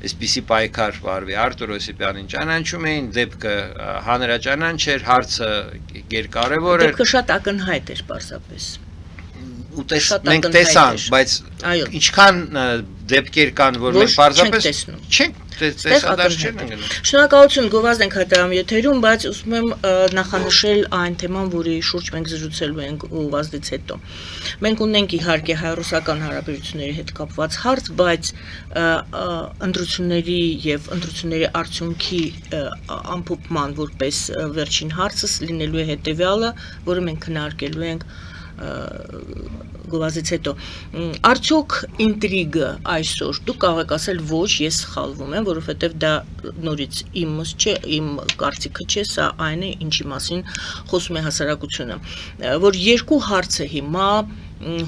այսպիսի պայքար վարվի Արտուր Օսիպյանին ճանաչում էին դեպքը հանրաճանաչ էր հարցը երկարևոր էր դեպքը շատ ակնհայտ էր պարզապես մենք տեսանք բայց ինչքան դեպքեր կան որ մենք պարզապես չենք տեսադարձ չեն ընկնում Շնորհակալություն գովազդ ենք հայտարարում եթերում բայց ուզում եմ նախանշել այն թեման որի շուրջ մենք զրուցելու ենք ուվազդից հետո մենք ունենք իհարկե հայ-ռուսական հարաբերությունների հետ կապված հարց բայց ընտրությունների եւ ընտրությունների արդյունքի ամփոփման որպես վերջին հարցս լինելու է հետեւյալը որը մենք քննարկելու ենք գովազդից հետո արդյոք ինտրիգը այսօր դու կարող եք ասել ոչ ես սխալվում եմ որովհետև դա նորից իմս չէ իմ կարծիքը չէ սա այն է ինչի մասին խոսում է հասարակությունը որ երկու հարց է հիմա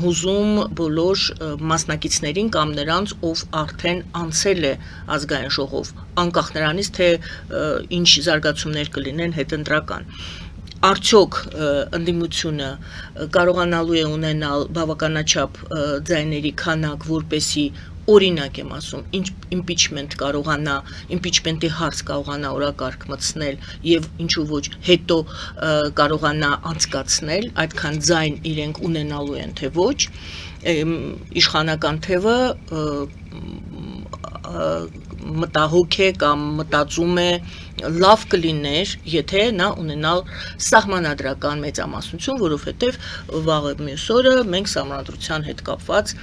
հուզում բոլոր մասնակիցներին կամ նրանց ով արդեն անցել է ազգային ժողով անկախ նրանից թե ինչ զարգացումներ կլինեն հետընտրական Արդյոք ընդդիմությունը կարողանալու է ունենալ բավականաչափ ձայների քանակ, որպեսի օրինակ եմ ասում, impeachment կարողանա, impeachment-ի հարց կարողանա օրակարգ մտցնել եւ ինչու ոչ հետո կարողանա անցկացնել, այդքան ձայն իրենք ունենալու են թե ոչ, իշխանական թևը մտահոգ է կամ մտածում է լավ կլիներ, եթե նա ունենալ սահմանադրական մեծամասնություն, որովհետև վաղը մյուս օրը մենք սահմանադրության հետ կապված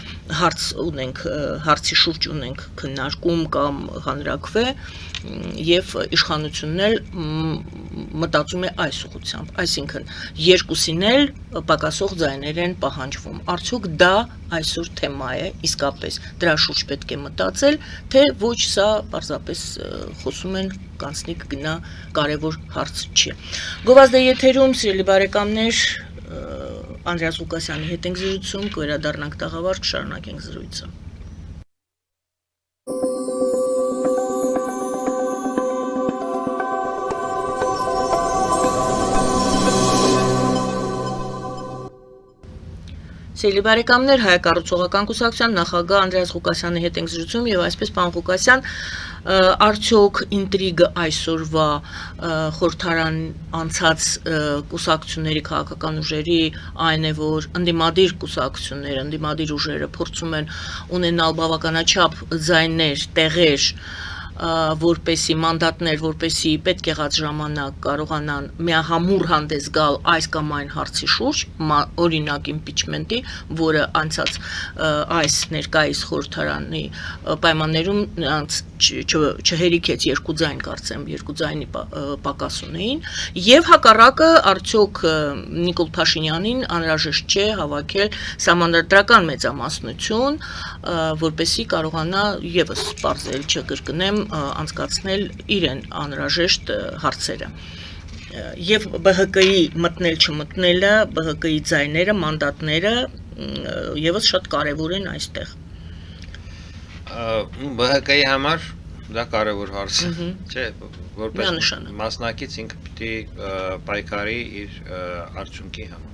հարց ունենք, հարցի շուրջ ունենք քննարկում կամ հանրաքվե եւ իշխանությունն էլ մտածում է այս ուղղությամբ, այսինքն երկուսին էլ պակասող ձայներ են պահանջվում։ Արդյոք դա այսօր թեմա է, իսկապես դրա շուրջ պետք է մտածել, թե ոչ սա պարզապես խոսում են կանցնի կգնա կարևոր հարց չի։ Գովազդը եթերում, սիրելի բարեկամներ, Անդրեաս Ղուկասյանի հետ ենք զրուցում, կվերադառնանք տաղավար, կշարունակենք զրույցը։ Սիրելի բարեկամներ, Հայ-կառուցողական կուսակցության նախագահ Անդրեաս Ղուկասյանի հետ ենք զրուցում եւ այսպես պարոն Ղուկասյան, արդյոք ինտրիգը այսօրվա խորհրդարան անցած կուսակցությունների քաղաքական ուժերի այն է, որ ընդդիմադիր կուսակցությունները, ընդդիմադիր ուժերը փորձում են ունենալ բավականաչափ ձայներ, տեղեր որպեսի մանդատներ, որպեսի պետք եղած ժամանակ կարողանան միահամուռ հանդես գալ այս կամ այն հարցի շուրջ, օրինակ impeachment-ի, որը անցած այս ներկայիս խորհրդարանի պայմաններում նրանց չհերիքեց երկու ձայն կարծեմ, երկու ձայնի պակաս ունեին, եւ հակառակը արդյոք Նիկոլ Փաշինյանին անհրաժեշտ չէ հավաքել սահմանադրական մեծամասնություն, որպեսի կարողանա եւս բարձել չկրկնեմ անցկացնել իրեն անհրաժեշտ հարցերը եւ ԲՀԿ-ի մտնել չմտնելը, ԲՀԿ-ի ձայները, մանդատները եւս շատ կարեւոր են այստեղ։ ԲՀԿ-ի համար դա կարեւոր հարց է, չէ, որպես մասնակից ինքը պիտի պայքարի իր արդյունքի համար։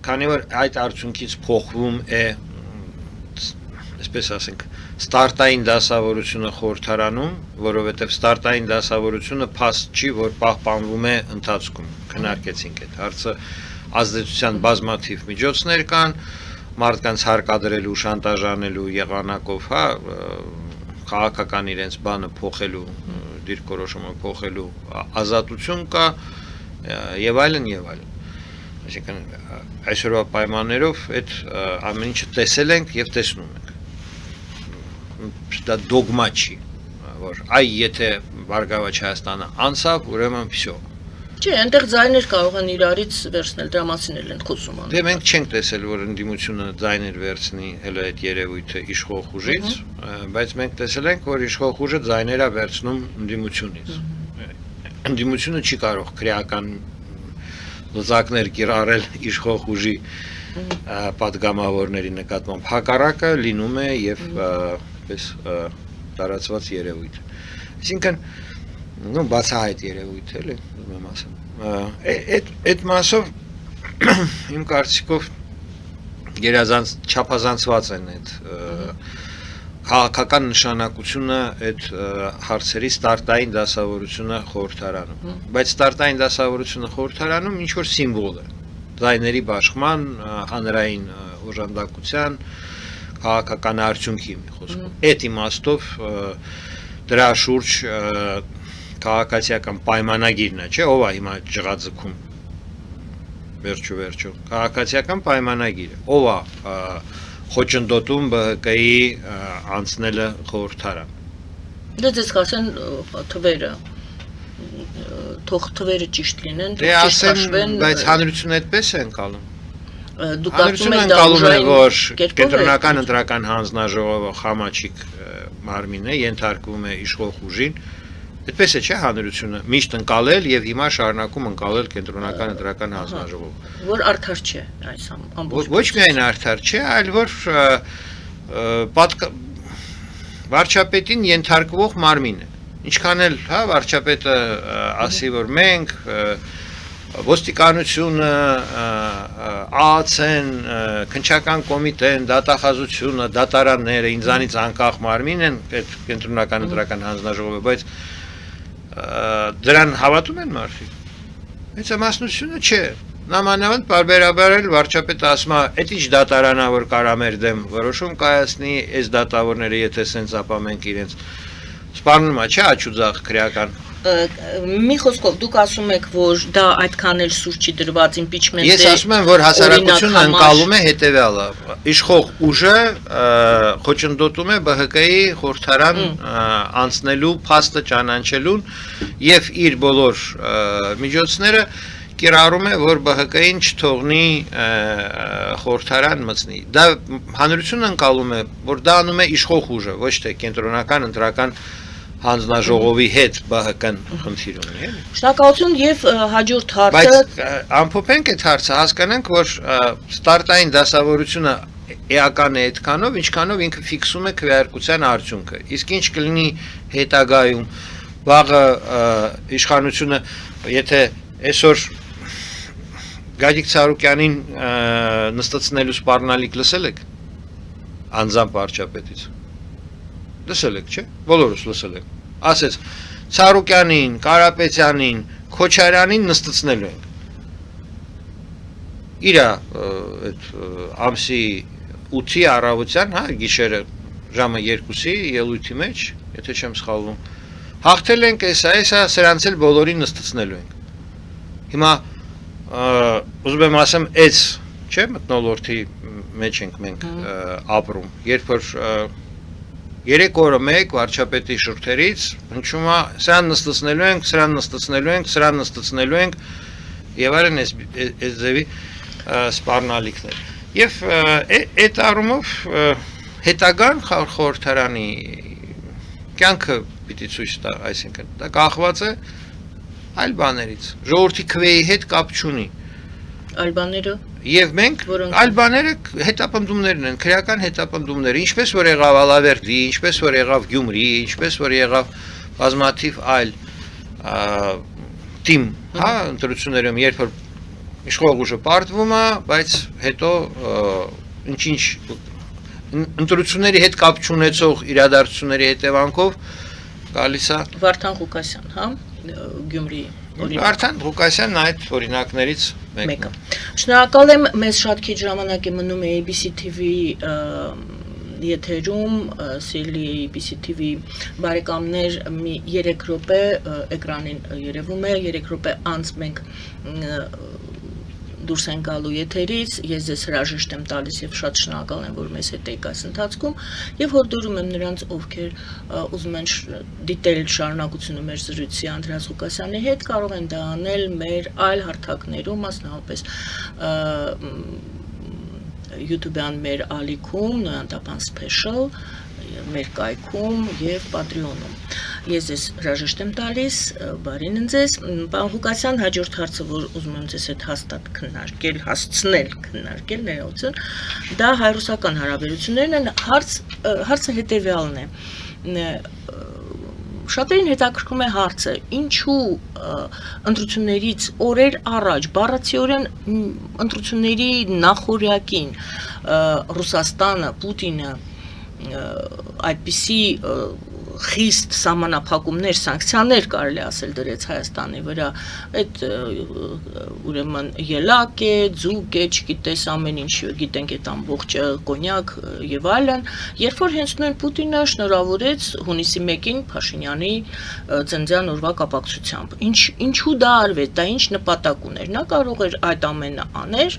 Քանի որ այդ արդյունքից փոխվում է այսպես ասենք ստարտային դասավորությունը խորհրդարանում, որովհետև ստարտային դասավորությունը փաստ չի, որ պահպանվում է ընթացքում։ Քննարկեցինք այդ հարցը, ազդեցության բազմաթիվ միջոցներ կան, մարդկանց հարկադրելու, շանտաժանելու եղանակով, հա, քաղաքական իրենց բանը փոխելու, դիրքորոշումը փոխելու ազատություն կա եւ այլն եւ այլն։ Այսինքն այսօրվա պայմաններով այդ ամեն ինչը տեսել ենք եւ տեսնում ենք։ Դա դոգմա չի, որ այ եթե Բարգավաճ Հայաստանը անցավ, ուրեմն վсё։ Չէ, այնտեղ ձայներ կարող են իրարից վերցնել, դրա մասին էլ են խոսում անում։ Դե մենք չենք տեսել, որ ընդդիմությունը ձայներ վերցնի հələ այդ երևույթը իշխող ուժից, բայց մենք տեսել ենք, որ իշխող ուժը ձայներ է վերցնում ընդդիմությունից։ Ընդդիմությունը չի կարող քրեական լծակներ կիրառել իշխող ուժի պատգամավորների նկատմամբ։ Հակառակը լինում է եւ պես տարածված երևույթ։ Այսինքն բացահայտ երևույթ է, էլի, ուզում եմ ասեմ։ Այդ մասով իմ կարծիքով չափազանցված են այդ քաղաքական նշանակությունը այդ հարցերի ստարտային դասավորությունը խորհրդարանում, բայց ստարտային դասավորությունը խորհրդարանում ինչ որ սիմվոլ է, ձայների բաշխման, հանրային օժանդակության, քաղաքական արդյունքի մի խոսքով։ Այդ իմաստով դրա շուրջ քաղաքացիական պայմանագիրն է, չէ՞, ով է հիմա ջղաձգում վերջո քաղաքացիական պայմանագիրը, ով է խոչընդոտում ԲՀԿ-ի անցնելը խորհրդարան։ Դե դες կասեն թվերը, թող թվերը ճիշտ լինեն, դե ասեն, բայց հանրությունը այդպես է ընկալում։ Դուք կարծում եք դա ընկալում է, որ կերպով կենտրոնական ընտրական հանձնաժողովը խամաչիկ մարմին է, ենթարկվում է իշխող ուժին։ Այդպես է, չէ՞, հանրությունը միշտ ընկալել եւ հիմա շարունակում ընկալել կենտրոնական ընտրական հանձնաժողովը։ Որ արդար չէ այս ամբողջ։ Ոչ միայն արդար չէ, այլ որ վարչապետին ենթարկվող մարմին է։ Ինչքան էլ, հա, վարչապետը ասի, որ մենք ոստիկանությունը, ԱԱՑ-ն, քննչական կոմիտեն, դատախազությունը, դատարանները ինձանից անկախ մարմին են այդ կենտրոնական ընտրական հանձնաժողովը, բայց դրան հավատում են մարդիկ։ Մեծամասնությունը չէ։ Նամանավանդ պարբերաբար էլ վարչապետը ասում է, այդ ինչ դատարանա, որ կարա մեր դեմ որոշում կայացնի, այս դատավորները եթե սենց ապա մենք իրենց սպառնում է, չէ, աչուձախ քրեական։ Մի խոսքով դուք ասում եք, որ դա այդքան էլ սուր չի դրված impeachment-ի։ Ես ասում եմ, որ հասարակությունը ընկալում է հետևյալը։ Իշխող ուժը խոչընդոտում է ԲՀԿ-ի խորհրդարան անցնելու փաստը ճանաչելուն եւ իր բոլոր միջոցները կիրառում է, որ ԲՀԿ-ին չթողնի խորհրդարան մտցնի։ Դա հանրությունը ընկալում է, որ դա անում է իշխող ուժը, ոչ թե կենտրոնական ընտրական հանձնաժողովի հետ ԲՀԿ-ն խնդիր ունի, էլի։ Շնորհակալություն եւ հաջորդ հարցը։ Բայց ամփոփենք այդ հարցը, հասկանանք, որ ստարտային դասավորությունը էական է այդքանով, ինչքանով ինքը ֆիքսում է քվեարկության արդյունքը։ Իսկ ինչ կլինի հետագայում, վաղը իշխանությունը, եթե այսօր Գագիկ Ծառուկյանին նստեցնելու սպառնալիք լսել եք անձամբ վարչապետից։ Լսել եք, չէ՞։ Բոլորս լսել ենք։ Ասեց Ծառուկյանին, Կարապետյանին, Քոչարյանին նստեցնելու ենք։ Իրա այդ ամսի 8-ի առավոտյան, հա, գիշերը ժամը 2-ի ելույթի մեջ, եթե չեմ սխալվում, հաղթել ենք էսա, սրանց էլ բոլորին նստեցնելու ենք։ Հիմա ուզում եմ ասեմ, այս, չէ, մթնոլորտի մեջ ենք մենք ապրում, երբ որ 3 օրը մեկ վարչապետի շուրթերից հնչում է սրան նստեցնելու ենք, սրան նստեցնելու ենք, սրան նստեցնելու ենք եւ այլն այս ձևի սպառնալիքներ։ Եվ այդ առումով հետագան խորհրդարանի կյանքը պիտի ցույց տա, այսինքն դա կախված է այլ բաներից, ժողովրդի քվեի հետ կապ չունի։ Այլ բաները Եվ մենք այլ բաները հետապնդումներն են, քրեական հետապնդումներ, ինչպես որ եղավ Ալավերդի, ինչպես որ եղավ Գյումրի, ինչպես որ եղավ բազմաթիվ այլ թիմ, հա, ընտրություններում, երբ որ իշխող ուժը պարտվում է, բայց հետո ինչ ընտրությունների հետ կապ չունեցող իրադարձությունների հետևանքով գալիս է Վարդան Ղուկասյան, հա, Գյումրի Վարդան Ղուկասյանն այդ օրինակներից մեկը։ Շնորհակալ եմ, մեզ շատ քիչ ժամանակ է մնում է ABC TV-ի եթերում, սիրելի ABC TV բարեկամներ, մի 3 րոպե էկրանին երևում է, 3 րոպե անց մենք դուրս են գալու եթերից, ես ձեզ հրաժեշտ եմ տալիս եւ շատ շնորհակալ եմ, որ մեզ հետ եք այս ընթացքում եւ հորդորում եմ նրանց, ովքեր ուզում են դիտել շարունակությունը մեր զրույցի Անդրեաս Ղուկասյանի հետ, կարող են դա անել մեր այլ հարթակներում, մասնավորապես YouTube-յան մեր ալիքում, նոյանտապան special, մեր կայքում եւ Patreon-ում։ Ես ձեզ հրաժեշտ եմ տալիս, բարին ձեզ, պարոն Ղուկասյան, հաջորդ հարցը, որ ուզում եմ ձեզ հետ հաստատ քննարկել, ներողություն, դա հայ-ռուսական հարաբերություններն են, հարցը հետեւյալն է։ Շատերին հետաքրքրում է հարցը, ինչու ընտրություններից օրեր առաջ, բառացիորեն ընտրությունների նախօրյակին Ռուսաստանը, Պուտինը այդպիսի խիստ սահմանափակումներ, սանկցիաներ կարելի ասել դրեց Հայաստանի վրա, այդ ուրեմն ելակ է, ձուկ է, չգիտես ամեն ինչ, գիտենք այդ ամբողջ կոնյակ եւ այլն, երբ որ հենց նույն Պուտինը շնորհավորեց հունիսի 1-ին Փաշինյանի ծննդյան օրվա կապակցությամբ։ Ինչու դա արվեց, դա ինչ նպատակ ուներ։ Նա կարող էր այդ ամենը աներ,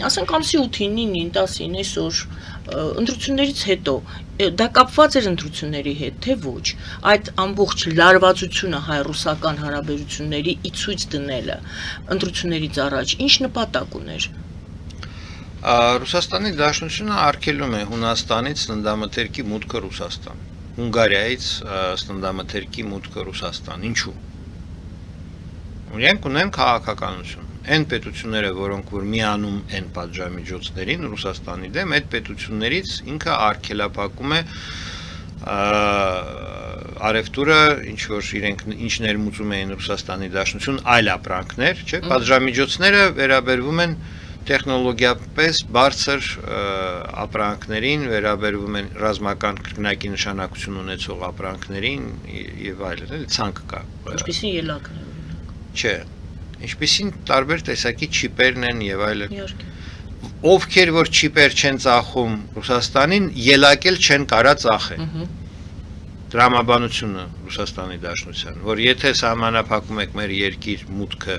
ասենք ամսի 8-ին, 9-ին, 10-ին, այսօր ընտրություններից հետո դա կապված էր ընտրությունների հետ, թե ոչ, այդ ամբողջ լարվածությունը հայ-ռուսական հարաբերությունների ի ցույց դնելը ընտրություններից առաջ ինչ նպատակ ուներ։ Ռուսաստանի Դաշնությունը արգելում է Հունաստանից սննդամթերքի մուտքը Ռուսաստան, Հունգարիայից սննդամթերքի մուտքը Ռուսաստան, ինչու։ Իրենք ունեն քաղաքականություն։ Այն պետությունները, որոնք որ միանում են պատժամիջոցներին Ռուսաստանի դեմ, այդ պետություններից ինքը արգելափակում է արևտուրը, ինչ որ իրենք ինչ ներմուծում էին Ռուսաստանի Դաշնություն, այլ ապրանքներ, չէ՞, պատժամիջոցները վերաբերվում են տեխնոլոգիապես բարձր ապրանքներին, վերաբերվում են ռազմական կրկնակի նշանակություն ունեցող ապրանքներին եւ այլն, էլի ցանկ կա։ Ինչպիսին ելակներ։ Չէ, ինչպիսին տարբեր տեսակի չիպերն են եւ այլն։ Ովքեր որ չիպեր չեն ծախում Ռուսաստանին, ելակել չեն կարա ծախեն։ Դրամաբանությունը Ռուսաստանի Դաշնության, որ եթե սահմանափակում եք մեր երկիր մուտքը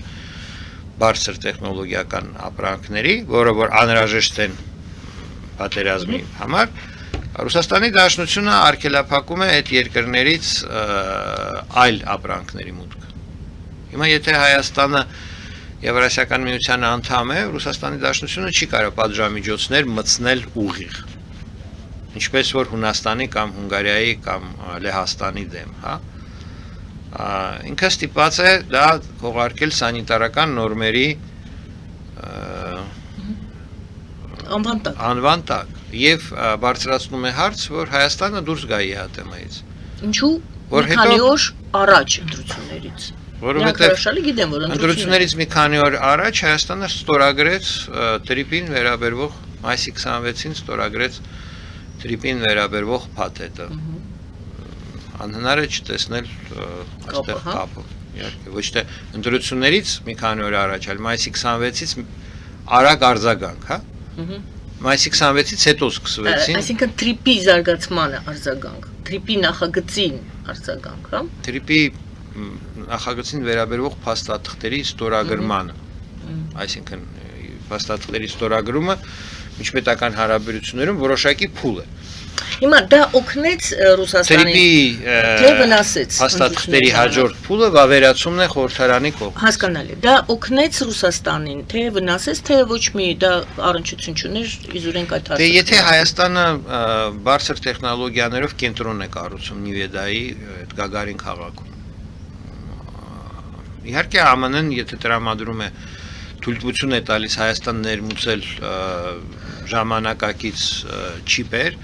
բարձր տեխնոլոգիական ապրանքների, որը որ անհրաժեշտ են պատերազմի համար, Ռուսաստանի Դաշնությունը արգելափակում է այդ երկրներից այլ ապրանքների մուտքը։ Հիմա եթե Հայաստանը Եվրասիական միության անդամ է, Ռուսաստանի Դաշնությունը չի կարող պատժամիջոցներ մտցնել ուղիղ։ Ինչպես որ Հունաստանի կամ Հունգարիայի կամ Լեհաստանի դեմ, հա։ Ինքը ստիպված է դա հողարկել սանիտարական նորմերի անվան տակ եւ բարձրացնում է հարց, որ Հայաստանը դուրս գա ԵԱՏՄ-ից։ Ինչու՞ մի քանի օր առաջ ընտրություններից։ Որովհետեւ ընտրություններից մի քանի օր առաջ Հայաստանը ստորագրեց տրիպին վերաբերվող մայիսի 26-ին ստորագրեց տրիպին վերաբերվող փաթեթը։ Անհնար է չտեսնել այստեղ կապը։ Իհարկե, ոչ թե ընտրություններից մի քանի օր առաջ, այլ մայիսի 26-ից արագ արձագանք, հա։ Մայիսի 26-ից հետո սկսվեցին։ Այսինքն տրիպի զարգացմանը արձագանք, տրիպի նախագծին արձագանք, հա։ Տրիպի նախագծին վերաբերվող փաստաթղթերի ստորագրմանը, այսինքն փաստաթղթերի ստորագրումը միջպետական հարաբերություններում որոշակի փուլ է։ Հիմա դա օգնեց Ռուսաստանին, թե վնասեց փաստաթղթերի հաջորդ փուլը վավերացումն է խորհրդարանի կողմից։ Հասկանալի, դա օգնեց Ռուսաստանին, թե վնասեց, թե ոչ մի դա առնչություն չուներ, իզուրենք այդ հարցը։ Դե եթե Հայաստանը բարձր տեխնոլոգիաներով կենտրոն է կառուցում Նիվեդայի այդ Գագարին քաղաքում, իհարկե ԱՄՆ-ն, եթե տրամադրում է թույլտվություն է տալիս Հայաստան ներմուծել ժամանակակից չիպեր,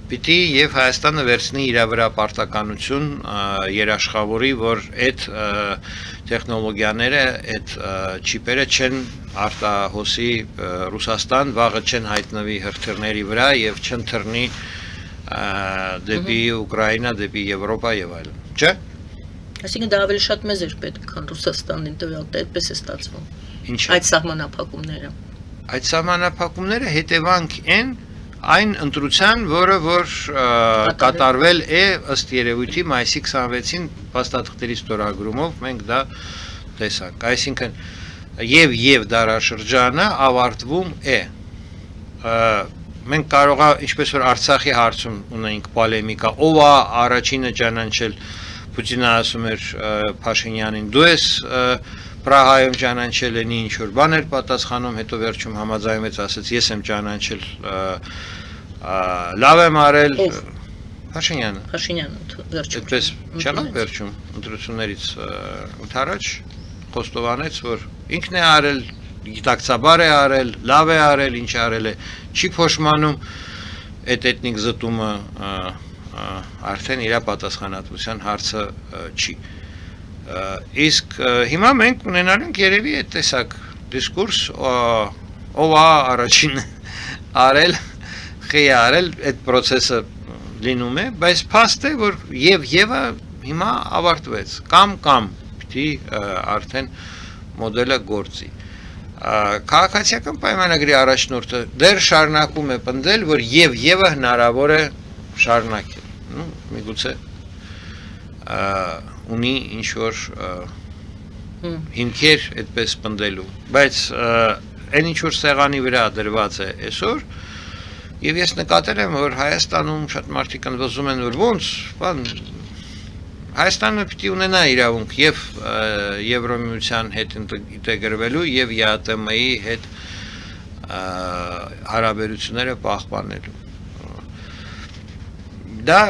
պիտի եւ Հայաստանը վերցնի իր վրա պարտականություն երաշխավորի, որ այդ տեխնոլոգիաները, այդ չիպերը չեն արտահոսի Ռուսաստան, վաղը չեն հայտնվի հրթիռների վրա եւ չեն թռնի դեպի Ուկրաինա, դեպի Եվրոպա եւ այլն, չէ՞։ Այսինքն դա ավելի շատ մեզ էր պետք, քան Ռուսաստանին տվյալ, այդպես է ստացվում։ Ինչ այդ սահմանափակումները։ Այդ սահմանափակումները հետևանք են այն ընտրության, որը որ կատարվել է ըստ երևույթի մայիսի 26-ին փաստաթղթերի ստորագրումով մենք դա տեսանք։ Այսինքն եւ դարաշրջանը ավարտվում է մենք կարող է ինչպես որ Արցախի հարցում ունենք պոլեմիկա ով է առաջինը ճանաչել Պուտինը ասում էր Փաշինյանին դու ես Պրահայում ճանաչել են ինչ որ բաներ պատասխանում հետո վերջում համաձայնվեց ասաց ես եմ ճանաչել լավ եմ արել Փաշինյանը վերջում այդպես չեղավ վերջում ընտրություններից ընդառաջ խոստովանեց որ ինքն է արել գիտակցաբար է արել լավ է արել ինչ արել է չի փոշմանում այդ էթնիկ զտումը արդեն իր պատասխանատվության հարցը չի իսկ հիմա մենք ունենալու ենք երևի այդ տեսակ դիսկուրս ով է առաջին արել խի արել այդ process-ը լինում է բայց փաստ է որ եւը հիմա ավարտվեց կամ պիտի արդեն մոդելը գործի քաղաքացիական պայմանագրի առաջնորդը դեռ շարունակում է պնդել որ եւը հնարավոր է շարունակել միգուցե ունի ինչ որ հիմքեր այդպես պնդելու բայց այն ինչ որ սեղանի վրա դրված է այսօր եւ ես նկատել եմ որ Հայաստանում շատ մարդիկ ընդվզում են որ ոնց բան Հայաստանը պիտի ունենա իրավունք եւ Եվրոմիության հետ ինտեգրվելու եւ ԵԱՏՄ-ի հետ հարաբերությունները պահպանելու դա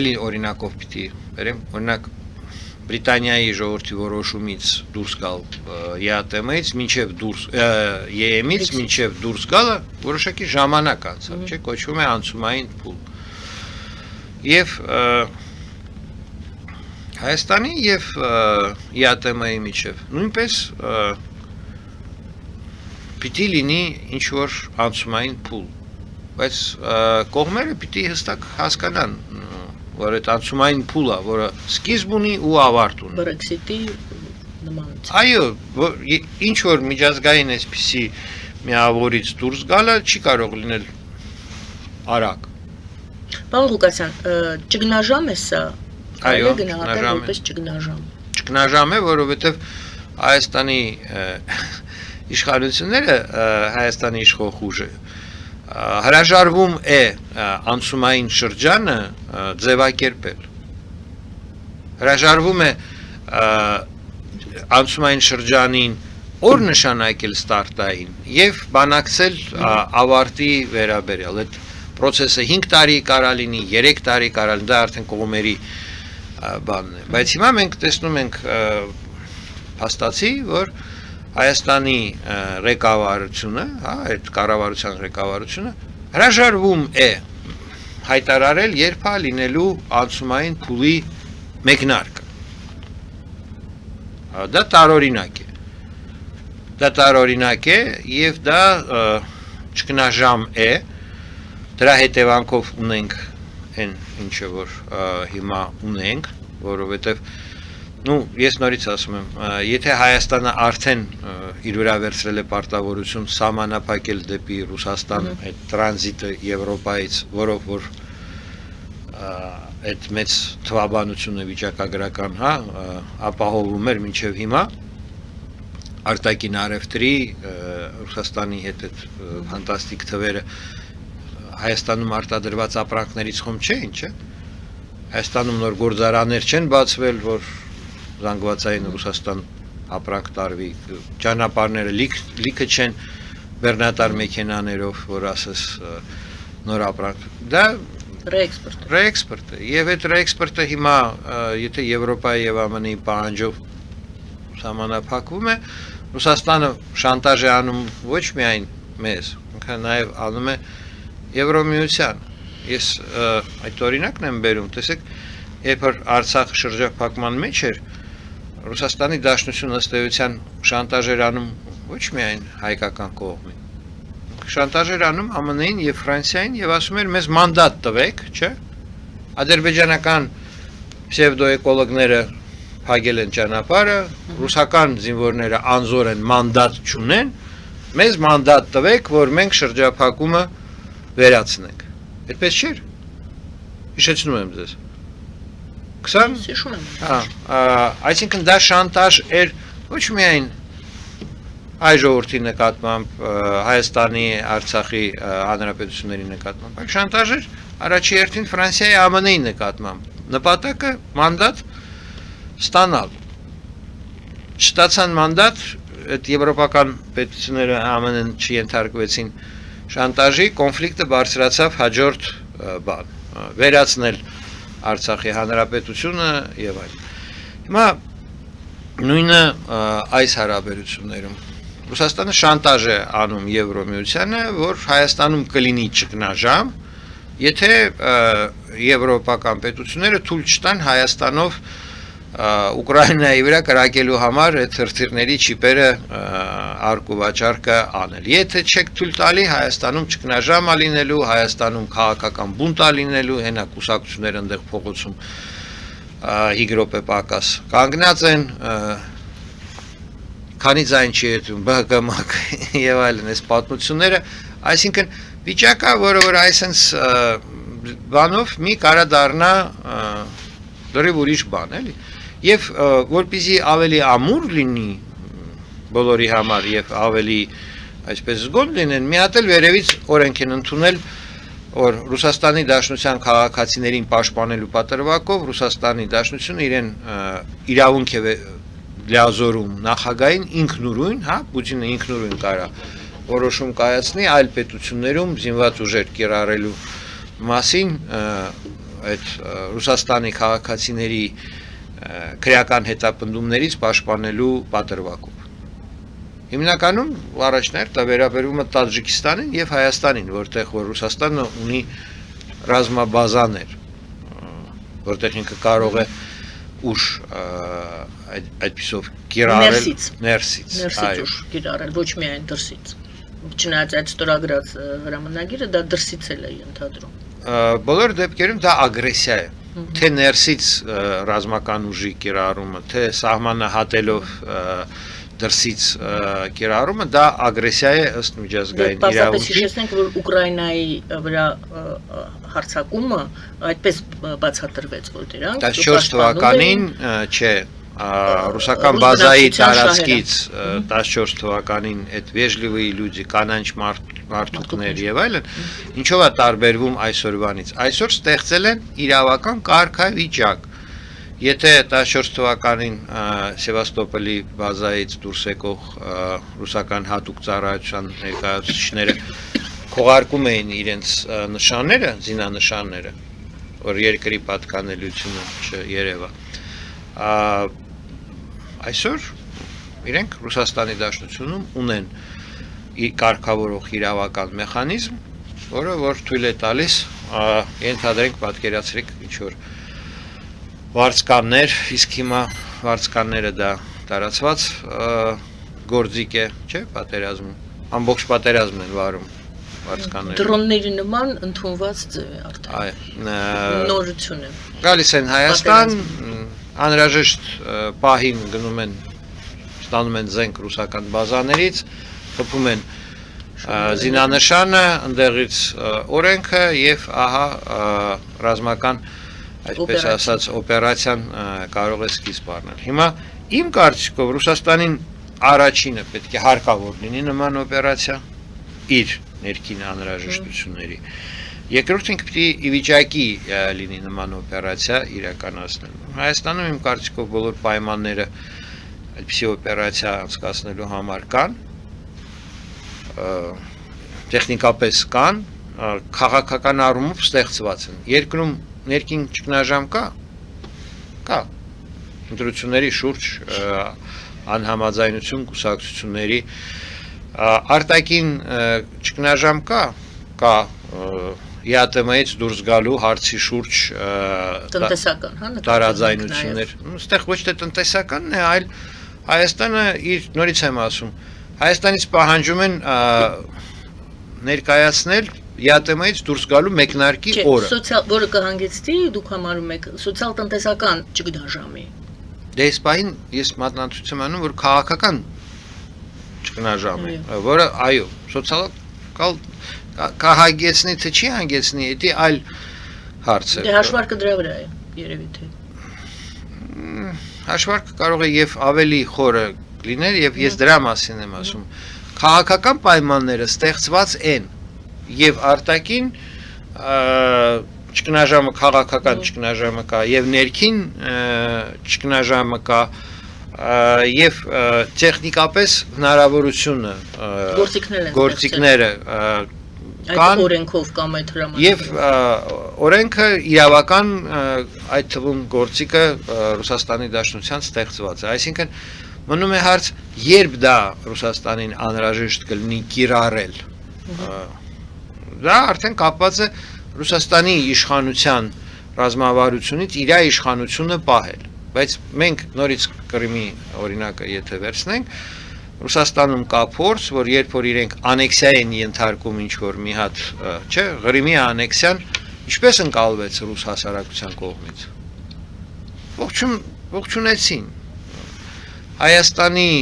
էլի օրինակով պիտի բերեմ օրինակ Բրիտանիայի ժողովրդի որոշումից դուրս գալ ԵԱՏՄ-ից մինչև դուրս ԵՄ-ից մինչև դուրս գալը որոշակի ժամանակ անցավ չէ կոչվում է անցումային փուլ եւ Հայաստանի եւ ԵԱՏՄ-ի միջև նույնպես պիտի լինի ինչ որ անցումային փուլ բայց կողմերը պիտի հստակ հասկանան որ այդ անցումային փուլը որը սկիզբ ունի ու ավարտ ունի Brexit-ի նմանություն այո ինչ որ միջազգային այսպիսի միավորից դուրս գալը չի կարող լինել արագ Պարոն Ղուկասյան ճգնաժամ է սա այո ճգնաժամ է որովհետեւ Հայաստանի իշխանությունները Հայաստանի իշխող ուժը հրաժարվում է անցումային շրջանը ձևակերպել հրաժարվում է անցումային շրջանին օր նշանակել ստարտային եւ բանակցել ավարտի վերաբերյալ այդ process-ը 5 տարի կարա լինի 3 տարի կարա լինի դա արդեն կողմերի բանն է բայց հիմա մենք տեսնում ենք փաստացի որ Հայաստանի ղեկավարությունը, հա, այդ կառավարության ղեկավարությունը հրաժարվում է հայտարարել երբ է լինելու անցումային փուլի մեկնարկը։ Դա տարօրինակ է եւ դա ճգնաժամ է դրա հետևանքով ունենք այն ինչը որ հիմա ունենք, որովհետեւ ես նորից ասում եմ, եթե Հայաստանը արդեն իր վրա վերցրել է պարտավորություն սահմանափակել դեպի Ռուսաստան այդ տրանզիտը Եվրոպայից, որով որ այդ մեծ թվաբանությունը վիճակագրական, հա, ապահովում էր մինչև հիմա արտաքին արևտրի Ռուսաստանի հետ այդ ֆանտաստիկ թվերը Հայաստանում արտադրված ապրանքներից խոմ չէին, չէ՞։ Հայաստանում նոր գործարաններ չեն բացվել, որ զանգվածային Ռուսաստան ապրանք տարվի ճանապարհները լիքը չեն բեռնատար մեքենաներով որ ասես նոր ապրանք դա ռեէքսպորտ է եւ այդ ռեէքսպորտը հիմա եթե Եվրոպայի եւ ԱՄՆ-ի պահանջով սահմանափակվում է Ռուսաստանը շանտաժ է անում ոչ միայն մեզ ինքը նաեւ անում է Եվրոմիության ես այդ օրինակն եմ բերում տեսեք երբ որ Արցախ շրջափակման մեջ էր Ռուսաստանի Դաշնությունը ըստ էության շանտաժ էր անում ոչ միայն հայկական կողմին շանտաժ էր անում ԱՄՆ-ին եւ Ֆրանսիային եւ ասում էր մեզ մանդատ տվեք, չէ՞։ Ադրբեջանական պսևդոէկոլոգները փակել են ճանապարհը, ռուսական զինվորները անզոր են մանդատ չունեն, մեզ մանդատ տվեք, որ մենք շրջափակումը վերացնենք։ Այդպես չէր։ Հիշեցնում եմ ձեզ։ 20 այսինքն դա շանտաժ էր ոչ միայն այ ժողովրդի նկատմամբ Հայաստանի, Արցախի հանրապետությունների նկատմամբ, այլ շանտաժ էր առաջի հերթին Ֆրանսիայի ԱՄՆ-ի նկատմամբ։ Նպատակը մանդատ ստանալ։ Չստացան մանդատ, այդ եվրոպական պետությունները ԱՄՆ-ն չենթարկվեցին շանտաժի, կոնֆլիկտը բարձրացավ հաջորդ բան, վերացնել Արցախի հանրապետությունը եւ այլն։ Հիմա նույնը այս հարաբերություններում Ռուսաստանը շանտաժ է անում Եվրոմիությանը, որ Հայաստանում կլինի ճգնաժամ, եթե եվրոպական պետությունները թույլ չտան Հայաստանով Ուկրաինայի վրա կրակելու համար այդ հրթիռների չիպերը արկու վաճառքը անել։ Եթե չեք թույլ տալի Հայաստանում ճգնաժամ լինելու, Հայաստանում քաղաքական բունտ լինելու, հենա կուսակցությունները այնտեղ փողոցում 5 րոպե պակաս կանգնած են, քանի ձայն չի հետում ԲՀԿ եւ այլն այս պատմությունները, այսինքն վիճակը, որը որ այսպես բանով մի կարա դառնա դեռ ուրիշ բան, էլի։ Եվ որպեսզի ավելի ամուր լինի բոլորի համար եւ ավելի այսպես զգոն լինեն, մի հատ էլ վերևից օրենք են ընդունել, որ Ռուսաստանի Դաշնության քաղաքացիներին պաշտպանելու պատրվակով Ռուսաստանի Դաշնությունը իրեն իրավունք է լիազորում նախագահին ինքնուրույն, հա, Պուտինը ինքնուրույն կարա որոշում կայացնի այլ պետություններում զինված ուժեր կիրառելու մասին այդ Ռուսաստանի քաղաքացիների քրեական հետապնդումներից պաշտպանելու պատրվակով։ Հիմնականում առաջներ դա վերաբերում է Տաջիկստանին եւ Հայաստանին, որտեղ որ Ռուսաստանը ունի ռազմաբազաներ, որտեղ ինքը կարող է ուժ այդպիսով կիրառել ներսից ուժ կիրառել, ոչ միայն դրսից։ Չնայած այդ ստորագրած հրամանագիրը դա դրսից էլ է ընդհանրում։ Բոլոր դեպքերում դա ագրեսիա է, թե ներսից ռազմական ուժի կիրառումը, թե սահմանը հատելով դրսից կիրառումը, դա ագրեսիա է ըստ միջազգային իրավունքի։ Հիշեցնենք, որ Ուկրաինայի վրա հարձակումը այդպես բացատրվեց, որ դրանք 14 թվականին չէ, ռուսական բազայի տարածքից 14 թվականին այդ վեժլիվի լյուդի կանանչ մարդուկներ եւ այլն, ինչով է տարբերվում այսօրվանից։ Այսօր ստեղծել են իրավական կարգավիճակ։ Եթե 14 թվականին Սևաստոպոլի բազայից դուրս եկող ռուսական հատուկ ծառայության ներկայացուցիչները քողարկում էին իրենց նշանները, զինանշանները, որ երկրի պատկանելիությունը չերևա։ Այսօր իրենք Ռուսաստանի Դաշնությունում ունեն կարգավորող իրավական մեխանիզմ, որը որ թույլ է տալիս, ենթադրենք պատկերացրեք ինչ որ վարձկաններ, իսկ հիմա վարձկանները դա տարածված գործիք է, չէ՞, պատերազմում, ամբողջ պատերազմն են վարում վարձկանները։ Դրոնների նման ընդունված ձև է արդեն։ Նորություն է։ Գալիս են Հայաստան, անհրաժեշտ պահին գնում են, ստանում են զենք ռուսական բազաներից, խփում են զինանշանը, ընդեղից օրենքը եւ ահա ռազմական, այսպես ասած, օպերացիան կարող է սկիզբ առնել։ Հիմա իմ կարծիքով Ռուսաստանին առաջինը պետք է հարկավոր լինի նման օպերացիա իր ներքին անհրաժեշտությունների։ Երկրորդը ինքը պիտի ի վիճակի լինի նման օպերացիա իրականացնելու։ Հայաստանում իմ կարծիքով բոլոր պայմանները այդպիսի օպերացիա անցկացնելու համար կան, տեխնիկապես կան, քաղաքական առումով ստեղծված են։ Երկրում ներքին ճգնաժամ կա, ընտրությունների շուրջ անհամաձայնություն կուսակցությունների, արտաքին ճգնաժամ կա ԵԱՏՄ-ից դուրս գալու հարցի շուրջ տնտեսական, հա, տարաձայնություններ։ Այստեղ ոչ թե տնտեսականն է, այլ Հայաստանը իր նորից եմ ասում, Հայաստանից պահանջում են ներկայացնել ԵԱՏՄ-ից դուրս գալու մեկնարկի օրը։ Որը կհանգեցնի, դուք համարում եք, սոցիալ-տնտեսական ճգնաժամի։ Դե այս պահին ես մատնացություն անում, որ քաղաքական ճգնաժամ է, որը այո, սոցիալ կհանգեցնի, թե չի հանգեցնի, դա այլ հարց է։ Դե հաշվարկը դրա վրա է, երևի թե։ Հաշվարկը կարող է եւ ավելի խորը կլիներ եւ ես դրա մասին եմ ասում քաղաքական պայմանները ստեղծված են եւ արտաքին ճգնաժամը քաղաքական ճգնաժամը կա եւ ներքին ճգնաժամը կա եւ տեխնիկապես հնարավորությունը գործիքները այդ օրենքով կամ այդ հրամանով եւ օրենքը իրավական այդ թվում գործիքը Ռուսաստանի Դաշնության ստեղծված է այսինքն մնում է հարց երբ դա Ռուսաստանին անհրաժեշտ կլինի կիրառել դա արդեն կապված է Ռուսաստանի իշխանության ռազմավարությունից իր իշխանությունը պահել բայց մենք նորից Կրիմի օրինակը եթե վերցնենք Ռուսաստանում կա փորձ, որ երբ որ իրենք անեքսիա են ենթարկում ինչ-որ մի հատ, չէ, Ղրիմի անեքսիան ինչպես ընկալվեց ռուս հասարակության կողմից։ Ողջունեցին։ Հայաստանի